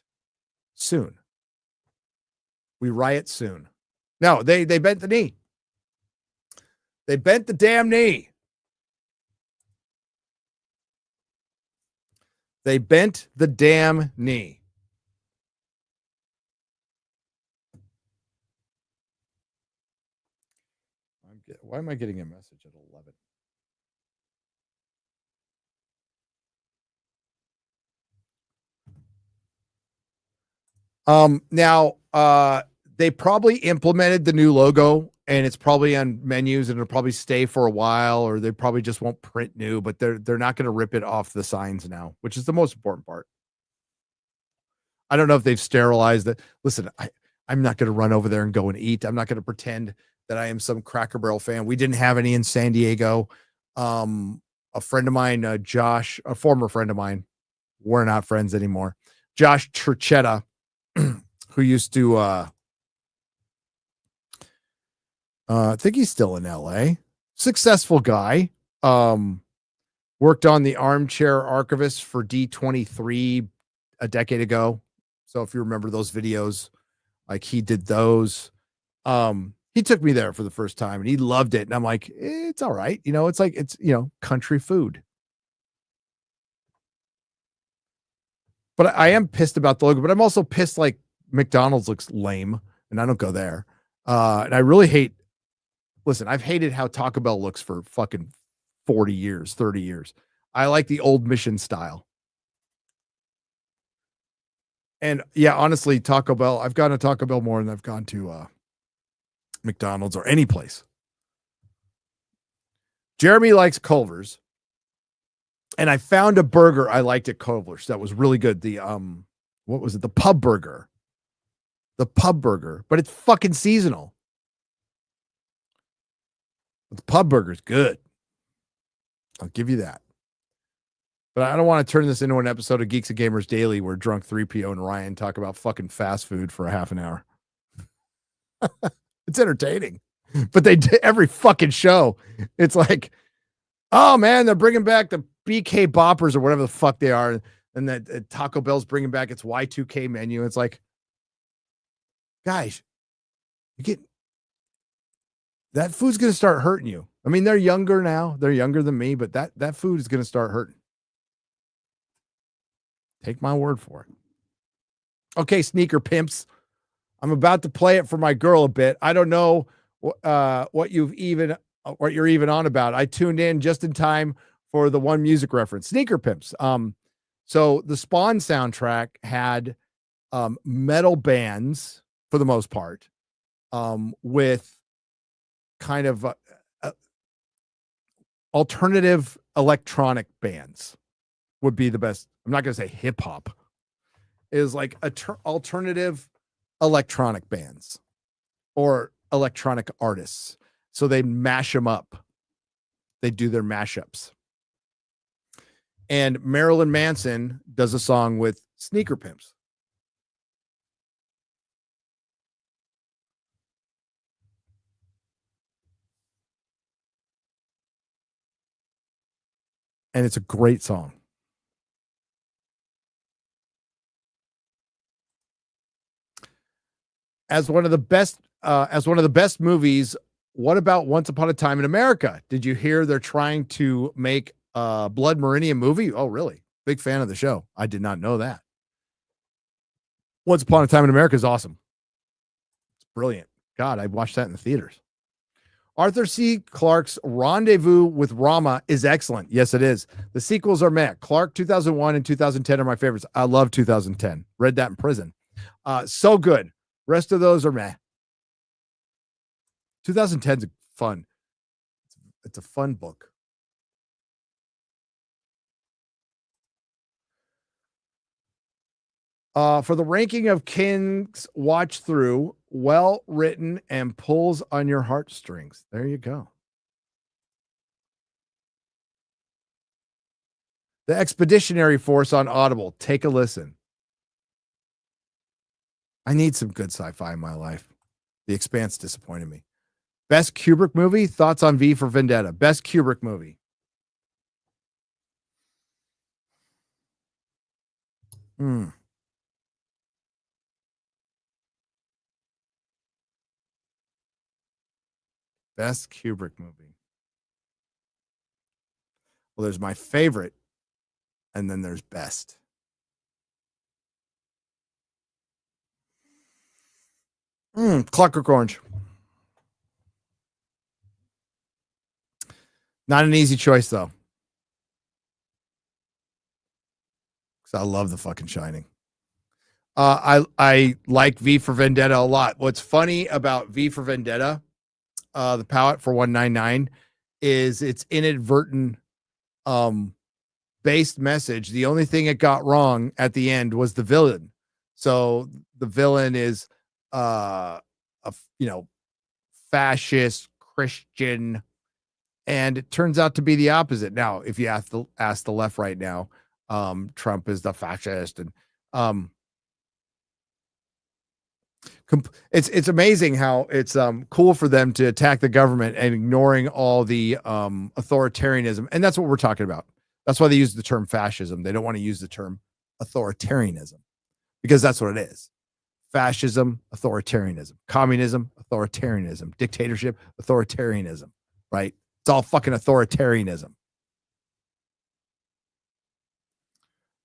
Soon. We riot soon. No, they bent the knee. They bent the damn knee. They bent the damn knee. Why am I getting a message at 11? Now, they probably implemented the new logo and it's probably on menus and it'll probably stay for a while, or they probably just won't print new, but they're not going to rip it off the signs now, which is the most important part. I don't know if they've sterilized it. Listen, I'm not going to run over there and go and eat. I'm not going to pretend that I am some Cracker Barrel fan. We didn't have any in San Diego. A friend of mine, Josh, a former friend of mine, we're not friends anymore. Josh Turchetta, who used to, I think he's still in LA. Successful guy. Worked on the Armchair Archivist for D23 a decade ago. So if you remember those videos, like he did those. He took me there for the first time and he loved it. And I'm like, it's all right. You know, it's like, it's, you know, country food. But I am pissed about the logo, but I'm also pissed like McDonald's looks lame and I don't go there. And I really hate, listen, I've hated how Taco Bell looks for fucking 40 years, 30 years. I like the old Mission style. And yeah, honestly, Taco Bell, I've gone to Taco Bell more than I've gone to McDonald's or any place. Jeremy likes Culver's. And I found a burger I liked at Culver's that was really good. The what was it? The pub burger. The pub burger, but it's fucking seasonal. But the pub burger is good. I'll give you that. But I don't want to turn this into an episode of Geeks and Gamers Daily where Drunk 3PO and Ryan talk about fucking fast food for a half an hour. It's entertaining. But they do every fucking show. It's like, oh man, they're bringing back the BK Boppers or whatever the fuck they are. And that Taco Bell's bringing back its Y2K menu. It's like, guys, you get that food's going to start hurting you. I mean, they're younger now. They're younger than me, but that food is going to start hurting. Take my word for it. Okay, sneaker pimps. I'm about to play it for my girl a bit. I don't know what you're even on about. I tuned in just in time for the one music reference. Sneaker pimps. So the Spawn soundtrack had metal bands for the most part, with kind of alternative electronic bands would be the best. I'm not going to say hip hop. Is like alternative electronic bands or electronic artists. So they mash them up. They do their mashups. And Marilyn Manson does a song with Sneaker Pimps. And it's a great song. As one of the best movies, what about Once Upon a Time in America? Did you hear they're trying to make a Blood Meridian movie? Oh, really? Big fan of the show. I did not know that. Once Upon a Time in America is awesome. It's brilliant. God, I watched that in the theaters. Arthur C. Clarke's Rendezvous with Rama is excellent. Yes, it is. The sequels are meh. Clarke 2001 and 2010 are my favorites. I love 2010. Read that in prison. So good. Rest of those are meh. 2010 is fun. It's a fun book. For the ranking of King's watch through, well written and pulls on your heartstrings. There you go. The Expeditionary Force on Audible. Take a listen. I need some good sci-fi in my life. The Expanse disappointed me. Best Kubrick movie? Thoughts on V for Vendetta. Best Kubrick movie. Best Kubrick movie. Well, there's my favorite, and then there's best. Clockwork Orange. Not an easy choice, though. Because I love The fucking Shining. I like V for Vendetta a lot. What's funny about V for Vendetta, the palette for 199, is its inadvertent based message. The only thing it got wrong at the end was the villain. So the villain is a fascist Christian, and it turns out to be the opposite. Now, if you ask the left right now, Trump is the fascist, and it's amazing how it's cool for them to attack the government and ignoring all the authoritarianism, and that's what we're talking about. That's why they use the term fascism. They don't want to use the term authoritarianism, because that's what it is. Fascism, authoritarianism, communism, authoritarianism, dictatorship, authoritarianism, right? It's all fucking authoritarianism.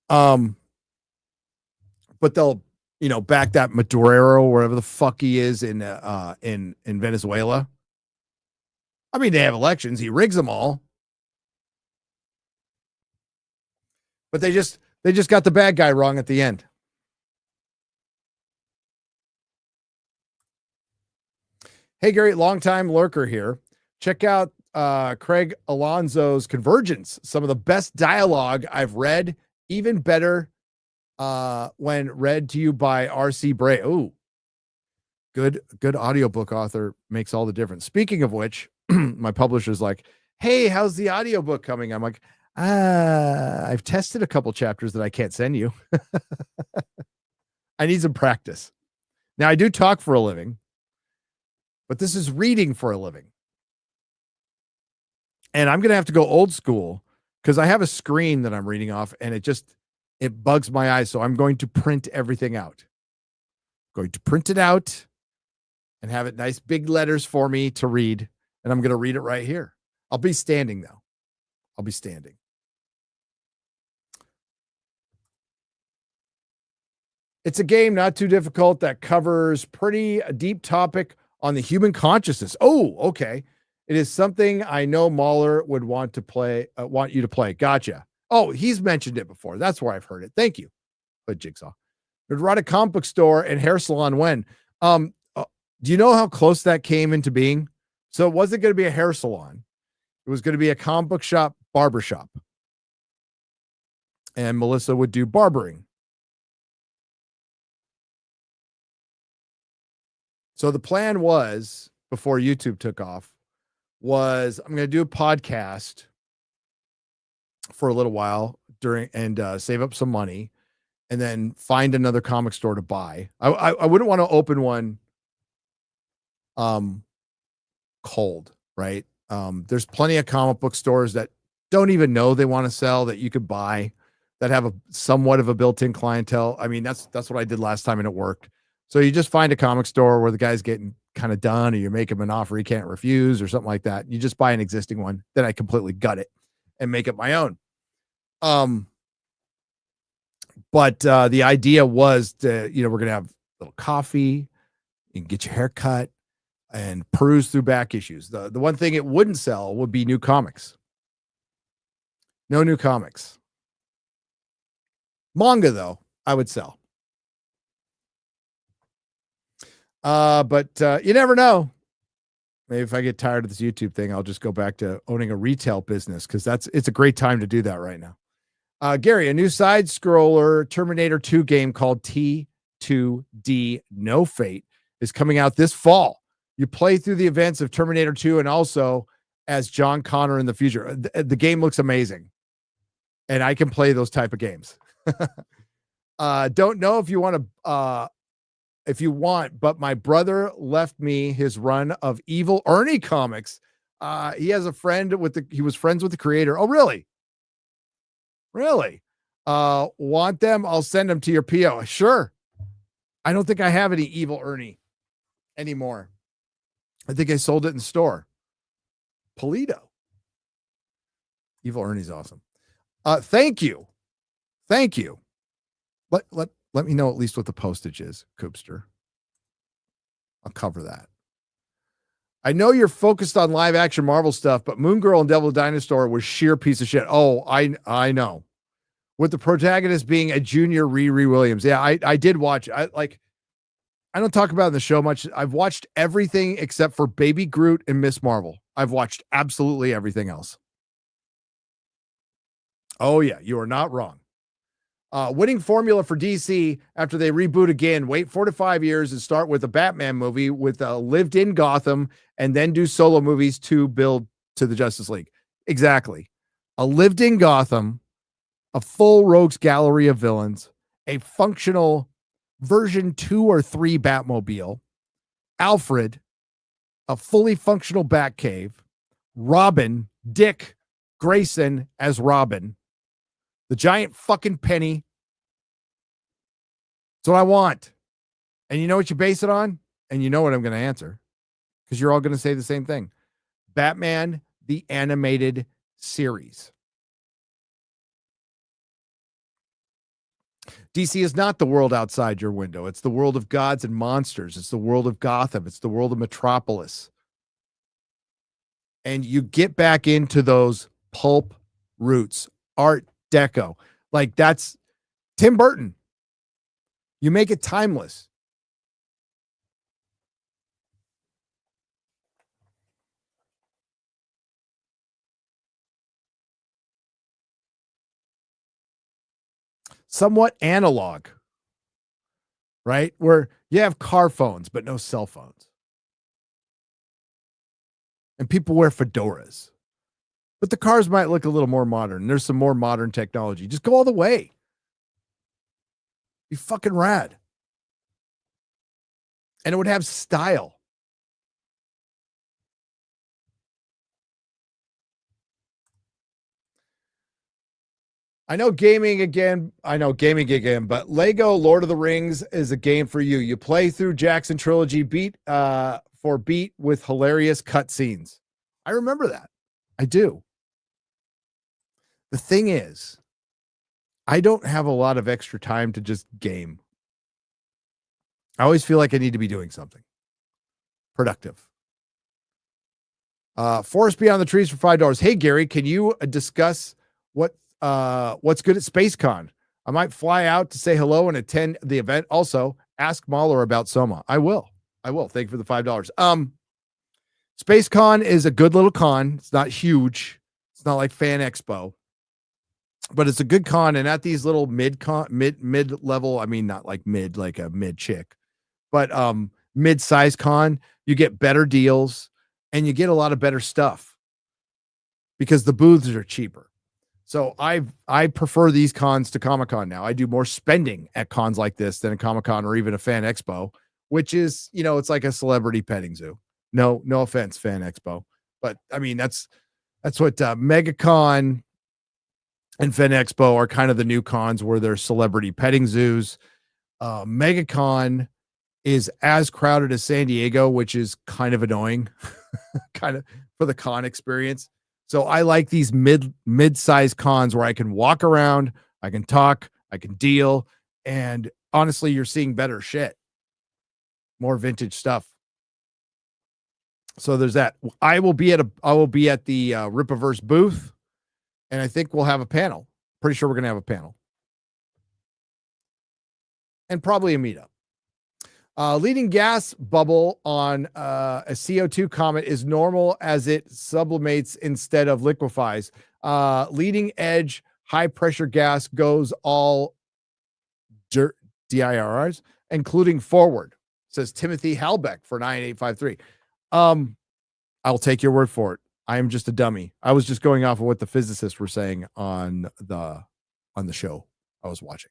But they'll, back that Maduro, wherever the fuck he is in Venezuela. I mean, they have elections. He rigs them all. But they just got the bad guy wrong at the end. Hey, Gary, longtime lurker here. Check out Craig Alonso's Convergence. Some of the best dialogue I've read, even better when read to you by R.C. Bray. Ooh, good audiobook author makes all the difference. Speaking of which, my publisher's like, hey, how's the audiobook coming? I'm like, I've tested a couple chapters that I can't send you. I need some practice. Now, I do talk for a living, but this is reading for a living. And I'm going to have to go old school because I have a screen that I'm reading off, and it bugs my eyes. So I'm going to print everything out. I'm going to print it out and have it nice big letters for me to read. And I'm going to read it right here. I'll be standing though. I'll be standing. It's a game not too difficult that covers pretty deep topic on the human consciousness. Oh, okay. It is something I know Mahler would want you to play. Gotcha. Oh, he's mentioned it before. That's where I've heard it. Thank you. But Jigsaw. Nerdrotic comic book store and hair salon when? Do you know how close that came into being? So it wasn't going to be a hair salon. It was going to be a comic book shop, barber shop. And Melissa would do barbering. So the plan was, before YouTube took off, was I'm going to do a podcast for a little while and save up some money and then find another comic store to buy. I wouldn't want to open one cold, right? There's plenty of comic book stores that don't even know they want to sell that you could buy that have a somewhat of a built-in clientele. I mean, that's what I did last time and it worked. So you just find a comic store where the guy's getting kind of done, or you make him an offer he can't refuse or something like that. You just buy an existing one. Then I completely gut it and make it my own. But the idea was to, we're going to have a little coffee, you can get your hair cut and peruse through back issues. The one thing it wouldn't sell would be new comics. No new comics. Manga, though, I would sell. But you never know. Maybe if I get tired of this YouTube thing, I'll just go back to owning a retail business because it's a great time to do that right now. Gary, a new side scroller Terminator 2 game called T2D No Fate is coming out this fall. You play through the events of Terminator 2 and also as John Connor in the future. The game looks amazing, and I can play those type of games. Don't know if you want to, but my brother left me his run of Evil Ernie comics. He has a friend he was friends with the creator. Oh, really? Really? Want them? I'll send them to your PO. Sure. I don't think I have any Evil Ernie anymore. I think I sold it in the store. Polito. Evil Ernie's awesome. Thank you. Thank you. Let me know at least what the postage is, Coopster. I'll cover that. I know you're focused on live action Marvel stuff, but Moon Girl and Devil Dinosaur was sheer piece of shit. Oh, I know. with the protagonist being a junior Riri Williams. Yeah, I did watch. I don't talk about it in the show much. I've watched everything except for Baby Groot and Miss Marvel. I've watched absolutely everything else. Oh yeah, you are not wrong. Winning formula for DC after they reboot again, wait 4 to 5 years and start with a Batman movie with lived in Gotham and then do solo movies to build to the Justice League. Exactly. A lived in Gotham, a full rogues gallery of villains, a functional version 2 or 3 Batmobile, Alfred, a fully functional Batcave, Robin, Dick Grayson as Robin, the giant fucking penny. That's what I want. And you know what you base it on? And you know what I'm going to answer because you're all going to say the same thing. Batman, the animated series. DC is not the world outside your window. It's the world of gods and monsters. It's the world of Gotham. It's the world of Metropolis. And you get back into those pulp roots, Art Deco. Like that's Tim Burton. You make it timeless. Somewhat analog, right? Where you have car phones, but no cell phones. And people wear fedoras. But the cars might look a little more modern. There's some more modern technology. Just go all the way. Be fucking rad. And it would have style. I know gaming again, but Lego Lord of the Rings is a game for you. You play through Jackson Trilogy beat for beat with hilarious cutscenes. I remember that. I do. The thing is, I don't have a lot of extra time to just game. I always feel like I need to be doing something productive. Forest Beyond the Trees for $5. Hey, Gary, can you discuss what's good at SpaceCon? I might fly out to say hello and attend the event. Also, ask Mahler about Soma. I will. Thank you for the $5. SpaceCon is a good little con. It's not huge. It's not like Fan Expo, but it's a good con. And at these little mid level, I mean, not like mid, like a mid chick, but mid-size con, you get better deals and you get a lot of better stuff because the booths are cheaper. So I prefer these cons to Comic-Con now. I do more spending at cons like this than a Comic-Con or even a Fan Expo, which is, it's like a celebrity petting zoo. No offense, Fan Expo. But I mean, that's what MegaCon and Fan Expo are kind of the new cons where they're celebrity petting zoos. MegaCon is as crowded as San Diego, which is kind of annoying, kind of for the con experience. So I like these mid-sized cons where I can walk around, I can talk, I can deal, and honestly, you're seeing better shit, more vintage stuff. So there's that. I will be at the Ripaverse booth, and I think we'll have a panel. Pretty sure we're gonna have a panel, and probably a meetup. Leading gas bubble on a CO2 comet is normal as it sublimates instead of liquefies. Leading edge high pressure gas goes all DIRRs, including forward, says Timothy Halbeck for 9853. I'll take your word for it. I am just a dummy. I was just going off of what the physicists were saying on the show I was watching.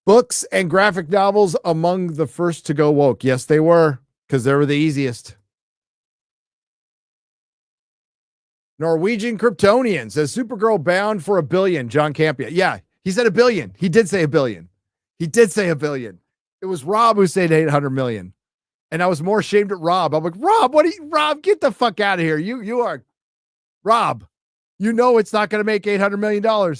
Books and graphic novels among the first to go woke. Yes, they were, because they were the easiest. Norwegian Kryptonian says Supergirl bound for $1 billion. John Campia. Yeah, he said $1 billion. He did say $1 billion. It was Rob who said 800 million. And I was more ashamed at Rob. I'm like, Rob, Rob, get the fuck out of here. You are Rob. You know it's not going to make $800 million.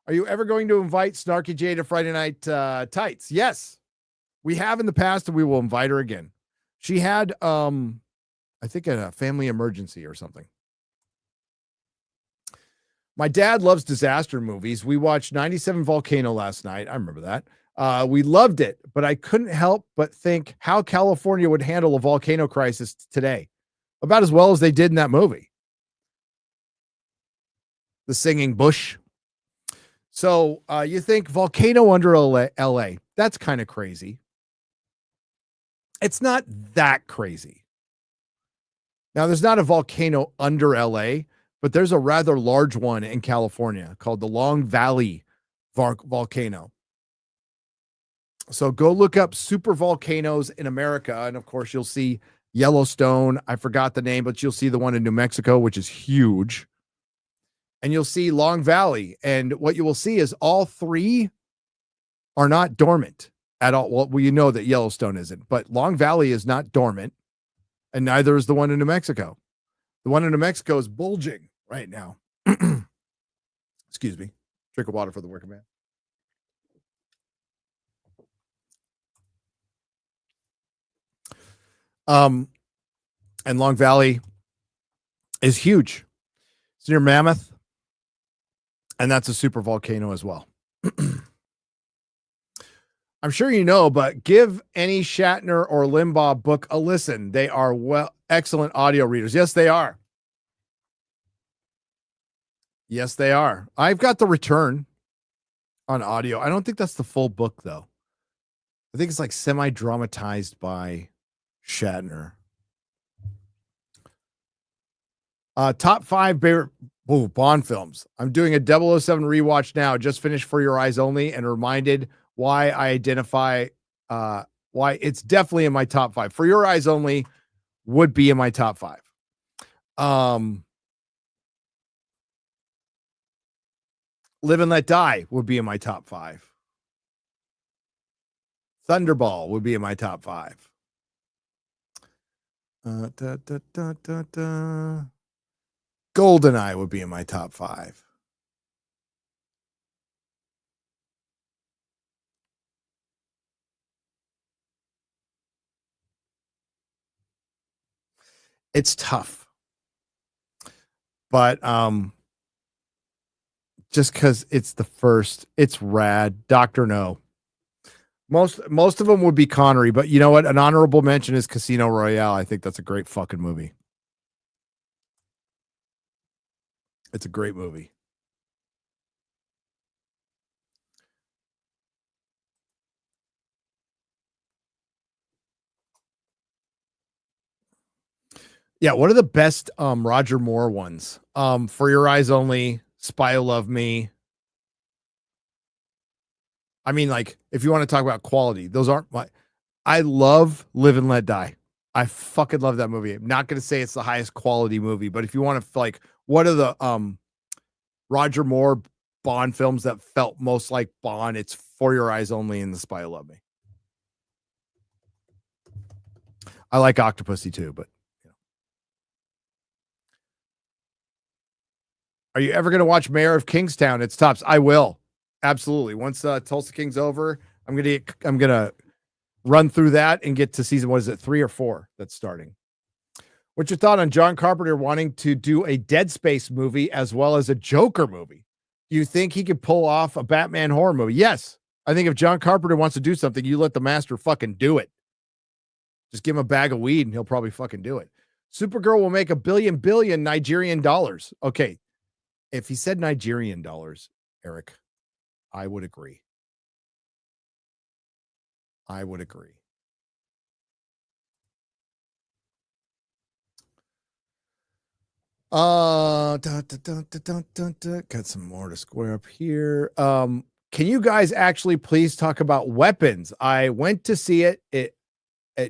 Are you ever going to invite Snarky J to Friday Night Tights? Yes, we have in the past, and we will invite her again. She had, I think, a family emergency or something. My dad loves disaster movies. We watched 97 Volcano last night. I remember that. We loved it, but I couldn't help but think how California would handle a volcano crisis today, about as well as they did in that movie. The Singing Bush. So you think volcano under LA. That's kind of crazy. It's not that crazy. Now, there's not a volcano under LA, but there's a rather large one in California called the Long Valley volcano. So go look up super volcanoes in America. And of course, you'll see Yellowstone. I forgot the name, but you'll see the one in New Mexico, which is huge. And you'll see Long Valley. And what you will see is all three are not dormant at all. Well, you know that Yellowstone isn't, but Long Valley is not dormant. And neither is the one in New Mexico. The one in New Mexico is bulging right now. Excuse me. Drink of water for the working man. And Long Valley is huge. It's near Mammoth. And that's a super volcano as well. I'm sure you know, but give any Shatner or Limbaugh book a listen. They are excellent audio readers. Yes, they are. Yes, they are. I've got The Return on audio. I don't think that's the full book, though. I think it's like semi-dramatized by Shatner. Top 5 Bond films. I'm doing a 007 rewatch now. Just finished For Your Eyes Only and reminded why I identify why it's definitely in my top 5. For Your Eyes Only would be in my top 5. Live and Let Die would be in my top 5. Thunderball would be in my top 5. GoldenEye would be in my top 5. It's tough. But just because it's the first, it's rad. Dr. No. Most of them would be Connery, but you know what? An honorable mention is Casino Royale. I think that's a great fucking movie. It's a great movie. Yeah, what are the best Roger Moore ones? For Your Eyes Only, Spy Who Loved Me. I mean, like, if you want to talk about quality, those aren't my. I love Live and Let Die. I fucking love that movie. I'm not going to say it's the highest quality movie, but if you want to, like, what are the Roger Moore Bond films that felt most like Bond? It's For Your Eyes Only and The Spy Who Loved Me. I like Octopussy too, but you know. Are you ever going to watch Mayor of Kingstown? It's tops. I will. Absolutely. Once Tulsa King's over, I'm gonna run through that and get to season, what is it, 3 or 4 that's starting. What's your thought on John Carpenter wanting to do a Dead Space movie as well as a Joker movie? Do you think he could pull off a Batman horror movie? Yes. I think if John Carpenter wants to do something, you let the master fucking do it. Just give him a bag of weed and he'll probably fucking do it. Supergirl will make $1 billion Nigerian dollars. Okay. If he said Nigerian dollars, Eric, I would agree. I would agree. Got some more to square up here. Can you guys actually please talk about Weapons? I went to see it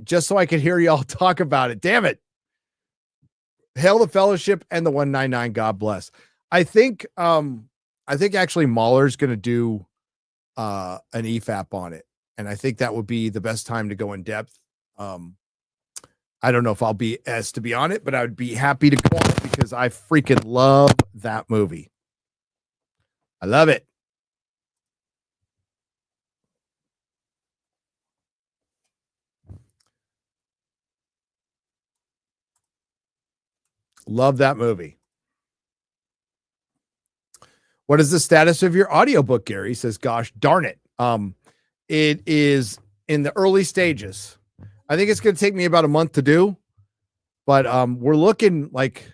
just so I could hear y'all talk about it. Damn it. Hail the Fellowship and the 199. God bless. I think actually Mahler's going to do an EFAP on it. And I think that would be the best time to go in depth. I don't know if I'll be as to be on it, but I would be happy to go on it because I freaking love that movie. I love it. Love that movie. What is the status of your audiobook, Gary? Says, gosh darn it. It is in the early stages. I think it's going to take me about a month to do, but we're looking like,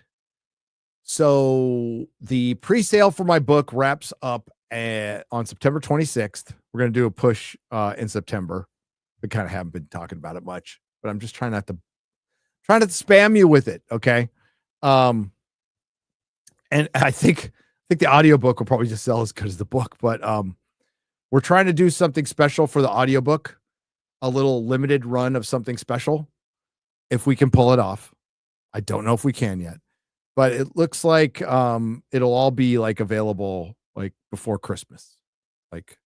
so the pre-sale for my book wraps up on September 26th. We're going to do a push in September. We kind of haven't been talking about it much, but I'm just trying not to spam you with it. Okay. And I think the audiobook will probably just sell as good as the book, but we're trying to do something special for the audiobook, a little limited run of something special. If we can pull it off. I don't know if we can yet, but it looks like it'll all be like available like before Christmas. Like,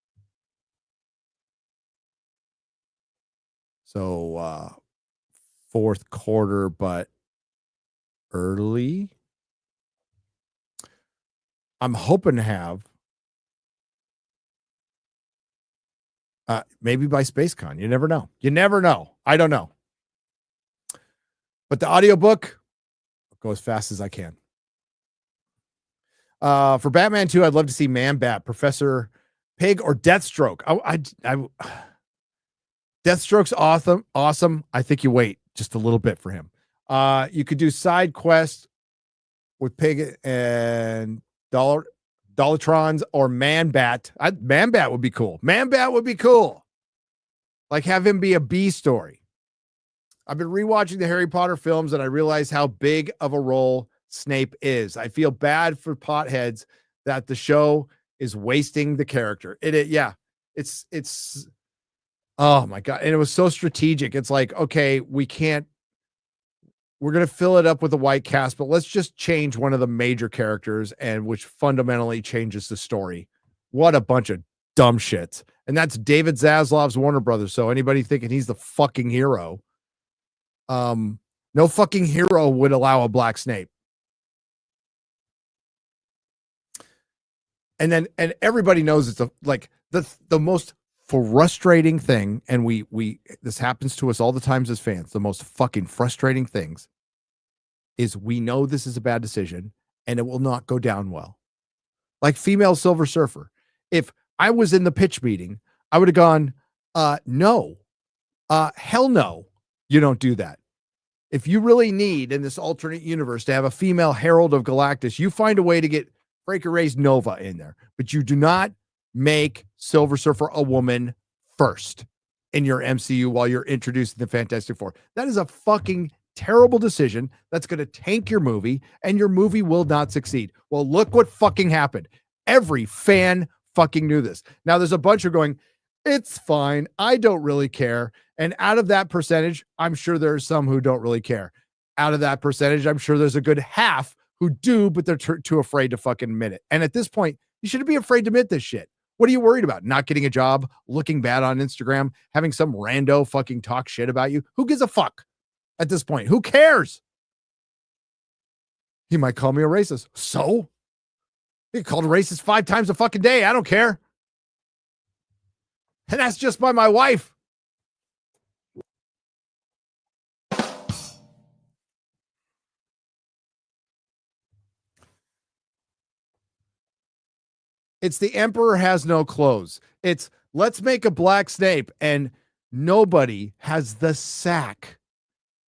so fourth quarter, but early. I'm hoping to have maybe by SpaceCon. You never know. You never know. I don't know. But the audiobook, I'll go as fast as I can. For Batman 2, I'd love to see Man-Bat, Professor Pig, or Deathstroke. Deathstroke's awesome. I think you wait just a little bit for him. You could do side quests with Pig and Dollatrons or Man-Bat. Man-Bat would be cool. Man-Bat would be cool. Like, have him be a B story. I've been rewatching the Harry Potter films and I realize how big of a role Snape is. I feel bad for potheads that the show is wasting the character. It's oh my God. And it was so strategic. It's like, okay, we're going to fill it up with a white cast, but let's just change one of the major characters, and which fundamentally changes the story. What a bunch of dumb shit. And that's David Zaslav's Warner Brothers. So anybody thinking he's the fucking hero, no fucking hero would allow a black Snape. And everybody knows it's the most frustrating thing. And this happens to us all the times as fans. The most fucking frustrating things is we know this is a bad decision and it will not go down well. Like female Silver Surfer. If I was in the pitch meeting, I would have gone, no, hell no, you don't do that. If you really need in this alternate universe to have a female Herald of Galactus, you find a way to get Breaker Ray's Nova in there, but you do not make Silver Surfer a woman first in your MCU while you're introducing the Fantastic Four. That is a fucking terrible decision that's going to tank your movie, and your movie will not succeed. Well, look what fucking happened. Every fan fucking knew this. Now there's a bunch who are going, it's fine, I don't really care. And out of that percentage, I'm sure there's some who don't really care. Out of that percentage, I'm sure there's a good half who do, but they're too afraid to fucking admit it. And at this point, you shouldn't be afraid to admit this shit. What are you worried about? Not getting a job, looking bad on Instagram, having some rando fucking talk shit about you? Who gives a fuck at this point? Who cares? He might call me a racist. So? He called a racist 5 times a fucking day. I don't care. And that's just by my wife. It's the Emperor has no clothes. It's let's make a black Snape, and nobody has the sack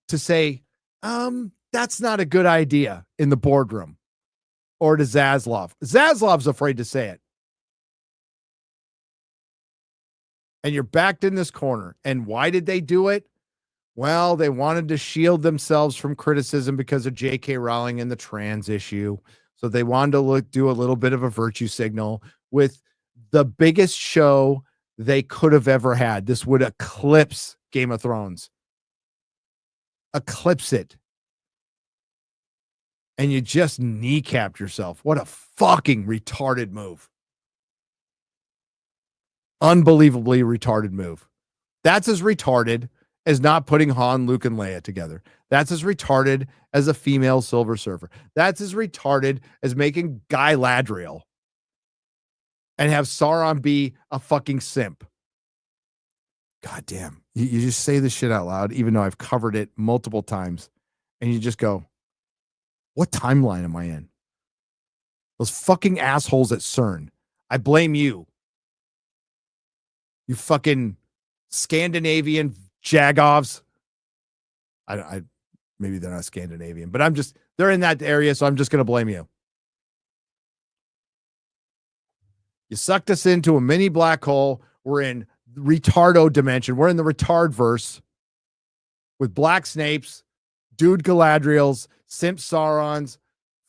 to say, that's not a good idea in the boardroom, or to Zaslav. Zaslav's afraid to say it. And you're backed in this corner. And why did they do it? Well, they wanted to shield themselves from criticism because of J.K. Rowling and the trans issue. So they wanted to do a little bit of a virtue signal with the biggest show they could have ever had. This would eclipse Game of Thrones. Eclipse it. And you just kneecapped yourself. What a fucking retarded move. Unbelievably retarded move. That's as retarded as not putting Han, Luke, and Leia together. That's as retarded as a female Silver Surfer. That's as retarded as making Guy Ladriel and have Sauron be a fucking simp. God damn. You just say this shit out loud, even though I've covered it multiple times, and you just go, What timeline am I in? Those fucking assholes at CERN. I blame you. You fucking Scandinavian jagovs. I maybe they're not Scandinavian, but they're in that area, so I'm just going to blame you. You sucked us into a mini black hole. We're in retardo dimension. We're in the retard verse with black Snapes, dude Galadriels, simp Saurons,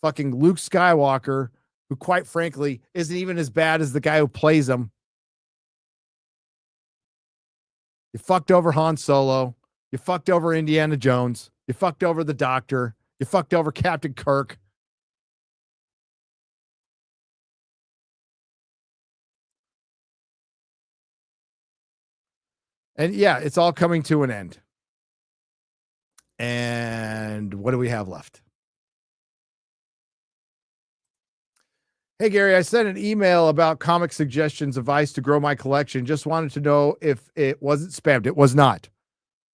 fucking Luke Skywalker, who quite frankly isn't even as bad as the guy who plays him. You fucked over Han Solo. You fucked over Indiana Jones. You fucked over the Doctor. You fucked over Captain Kirk. And yeah, it's all coming to an end. And what do we have left? Hey, Gary, I sent an email about comic suggestions advice to grow my collection. Just wanted to know if it wasn't spammed. It was not.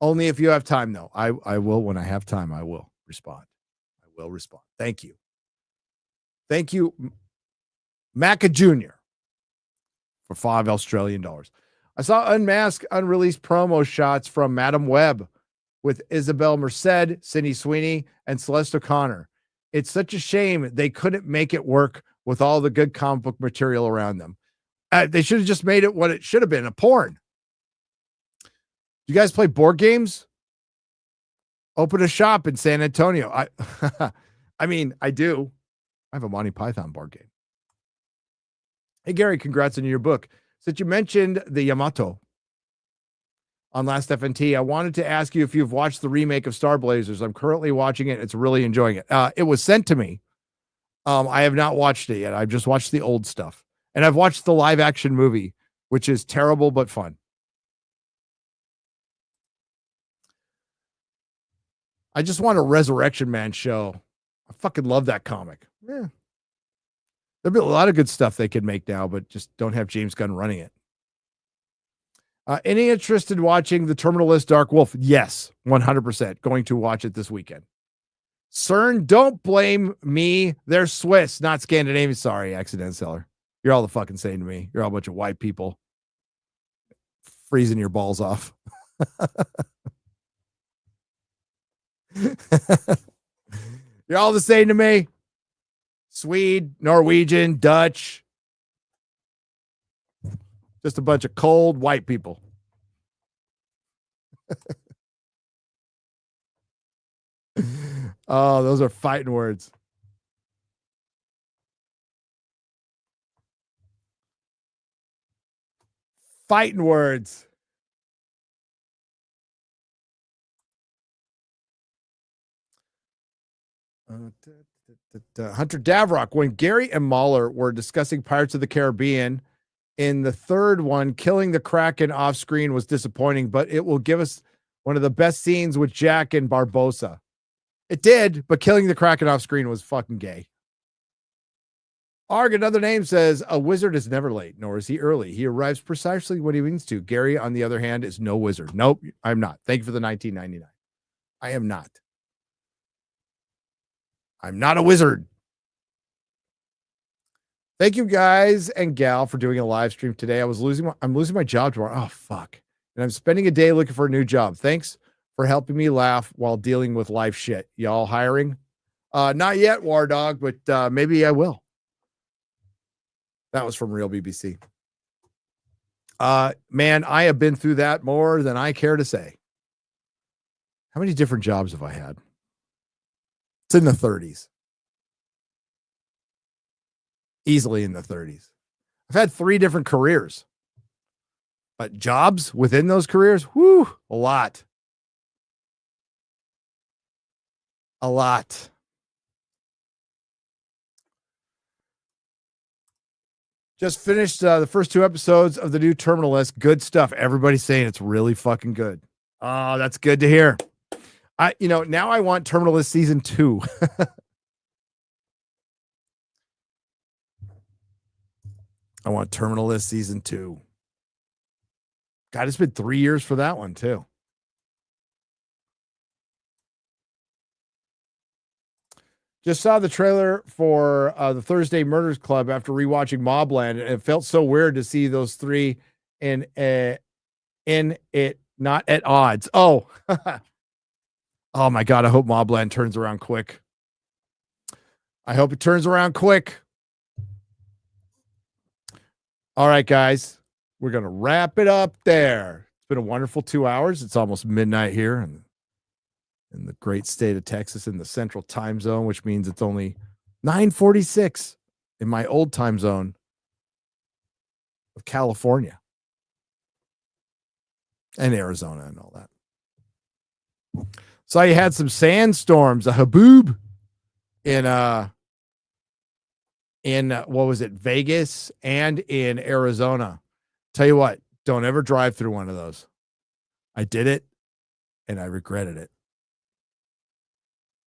Only if you have time, though. I will, when I have time, I will respond. I will respond. Thank you. Thank you, Macca Jr., for $5 Australian. I saw unmasked, unreleased promo shots from Madam Web with Isabel Merced, Sydney Sweeney, and Celeste O'Connor. It's such a shame they couldn't make it work with all the good comic book material around them. They should have just made it what it should have been, a porn. You guys play board games? Open a shop in San Antonio. I mean, I do. I have a Monty Python board game. Hey, Gary, congrats on your book. Since you mentioned the Yamato on Last FNT, I wanted to ask you if you've watched the remake of Star Blazers. I'm currently watching it. It's really enjoying it. It was sent to me. I have not watched it yet. I've just watched the old stuff. And I've watched the live action movie, which is terrible but fun. I just want a Resurrection Man show. I fucking love that comic. Yeah. There'd be a lot of good stuff they could make now, but just don't have James Gunn running it. Any interest in watching The Terminal List Dark Wolf? Yes, 100%. Going to watch it this weekend. CERN, don't blame me. They're Swiss, not Scandinavian. Sorry, accident seller. You're all the fucking same to me. You're all a bunch of white people freezing your balls off. You're all the same to me. Swede, Norwegian, Dutch. Just a bunch of cold white people. Oh, those are fighting words. Fighting words. Hunter Davrock, when Gary and Mahler were discussing Pirates of the Caribbean, in the third one, killing the Kraken off screen was disappointing, but it will give us one of the best scenes with Jack and Barbossa. It did, but killing the Kraken off screen was fucking gay. Arg, another name, says, a wizard is never late, nor is he early. He arrives precisely when he means to. Gary, on the other hand, is no wizard. Nope, I'm not. Thank you for the 1999. I am not. I'm not a wizard. Thank you guys and gal for doing a live stream today. I'm losing my job tomorrow. Oh, fuck. And I'm spending a day looking for a new job. Thanks for helping me laugh while dealing with life shit. Y'all hiring? Not yet, War Dog, but maybe I will. That was from Real BBC. Man, I have been through that more than I care to say. How many different jobs have I had? It's in the 30s. Easily in the 30s. I've had 3 different careers. But jobs within those careers, whoo, a lot. A lot. Just finished the first 2 episodes of the new Terminal List. Good stuff. Everybody's saying it's really fucking good. Oh, that's good to hear. Now I want Terminal List season 2. I want Terminal List season 2. God, it's been 3 years for that one too. Just saw the trailer for the Thursday Murders Club after rewatching Mobland, and it felt so weird to see those three in it, not at odds. Oh, oh my God! I hope Mobland turns around quick. I hope it turns around quick. All right, guys, we're gonna wrap it up there. It's been a wonderful 2 hours. It's almost midnight here in the great state of Texas in the central time zone, which means it's only 9:46 in my old time zone of California and Arizona and all that. So you had some sandstorms, a haboob in what was it, Vegas and in Arizona. Tell you what, don't ever drive through one of those. I did it and I regretted it.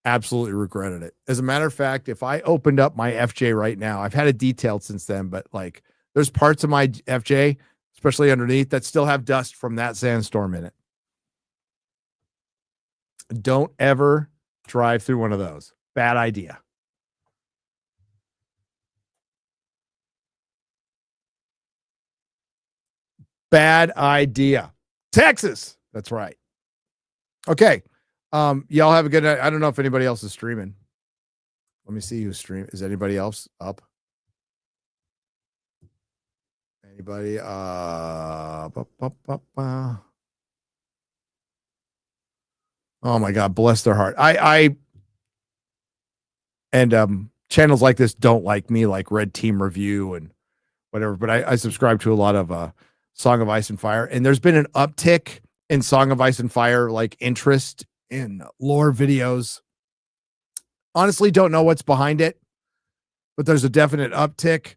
Absolutely regretted it. As a matter of fact, if I opened up my FJ right now, I've had it detailed since then, but like there's parts of my FJ, especially underneath, that still have dust from that sandstorm in it. Don't ever drive through one of those. Bad idea. Bad idea. Texas. That's right. Okay. Y'all have a good night. I don't know if anybody else is streaming. Let me see who's streaming. Is anybody else up? Anybody? Oh my God, bless their heart. Channels like this don't like me, like Red Team Review and whatever, but I subscribe to a lot of Song of Ice and Fire, and there's been an uptick in Song of Ice and Fire, like interest in lore videos. Honestly, don't know what's behind it, but there's a definite uptick.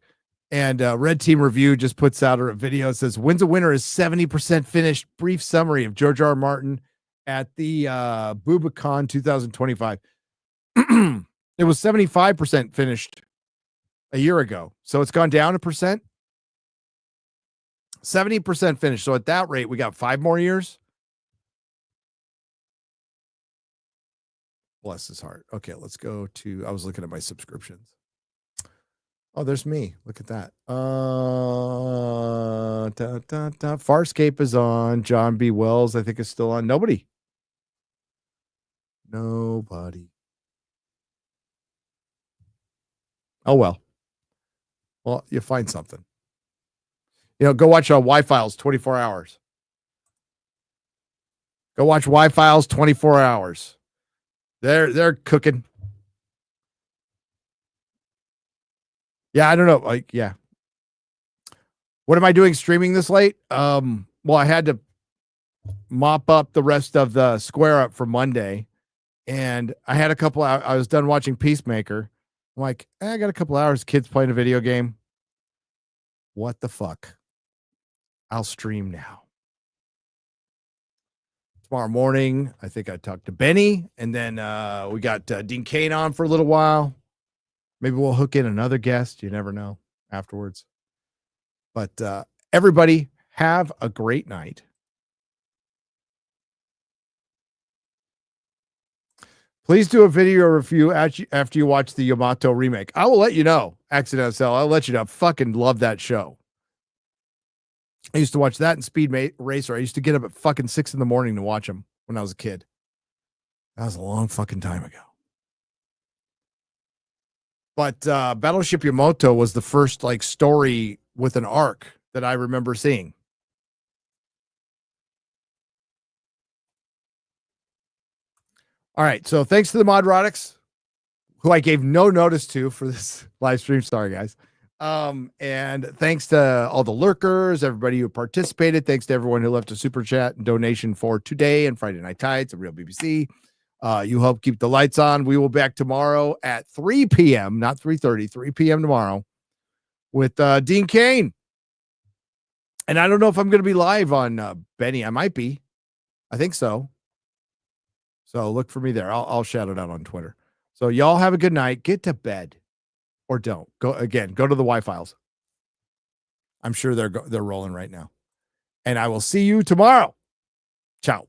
And Red Team Review just puts out a video that says, Wins a Winner is 70% finished. Brief summary of George R. R. Martin at the BubaCon 2025. It was 75% finished a year ago. So it's gone down a percent. 70% finished. So at that rate, we got 5 more years. Bless his heart. Okay, let's go to, I was looking at my subscriptions. Oh, there's me. Look at that. Farscape is on. John B. Wells, I think, is still on. Nobody. Oh, well. Well, you find something. Go watch Y-Files 24 hours. Go watch Y-Files 24 hours. They're cooking. Yeah, I don't know. Like, yeah. What am I doing streaming this late? Well, I had to mop up the rest of the Square Up for Monday, and I had a couple I was done watching Peacemaker. I'm like, I got a couple hours, kids playing a video game. What the fuck? I'll stream now. Tomorrow morning, I think I talked to Benny, and then we got Dean Kane on for a little while. Maybe we'll hook in another guest. You never know afterwards. But everybody, have a great night. Please do a video review after you watch the Yamato remake. I will let you know. Accident SL. I'll let you know. I fucking love that show. I used to watch that and Speed Racer. I used to get up at fucking 6 a.m. to watch them when I was a kid. That was a long fucking time ago. But Battleship Yamato was the first like story with an arc that I remember seeing. All right. So thanks to the Nerdrotics, who I gave no notice to for this live stream. Sorry, guys. And thanks to all the lurkers, everybody who participated. Thanks to everyone who left a super chat and donation for today and Friday Night Tides, a real BBC. You help keep the lights on. We will be back tomorrow at 3 p.m., not 3:30, 3 p.m. tomorrow with Dean Kane. And I don't know if I'm going to be live on Benny. I might be. I think so. So look for me there. I'll shout it out on Twitter. So y'all have a good night. Get to bed. Or don't. Go to the Y-Files. I'm sure they're rolling right now. And I will see you tomorrow. Ciao.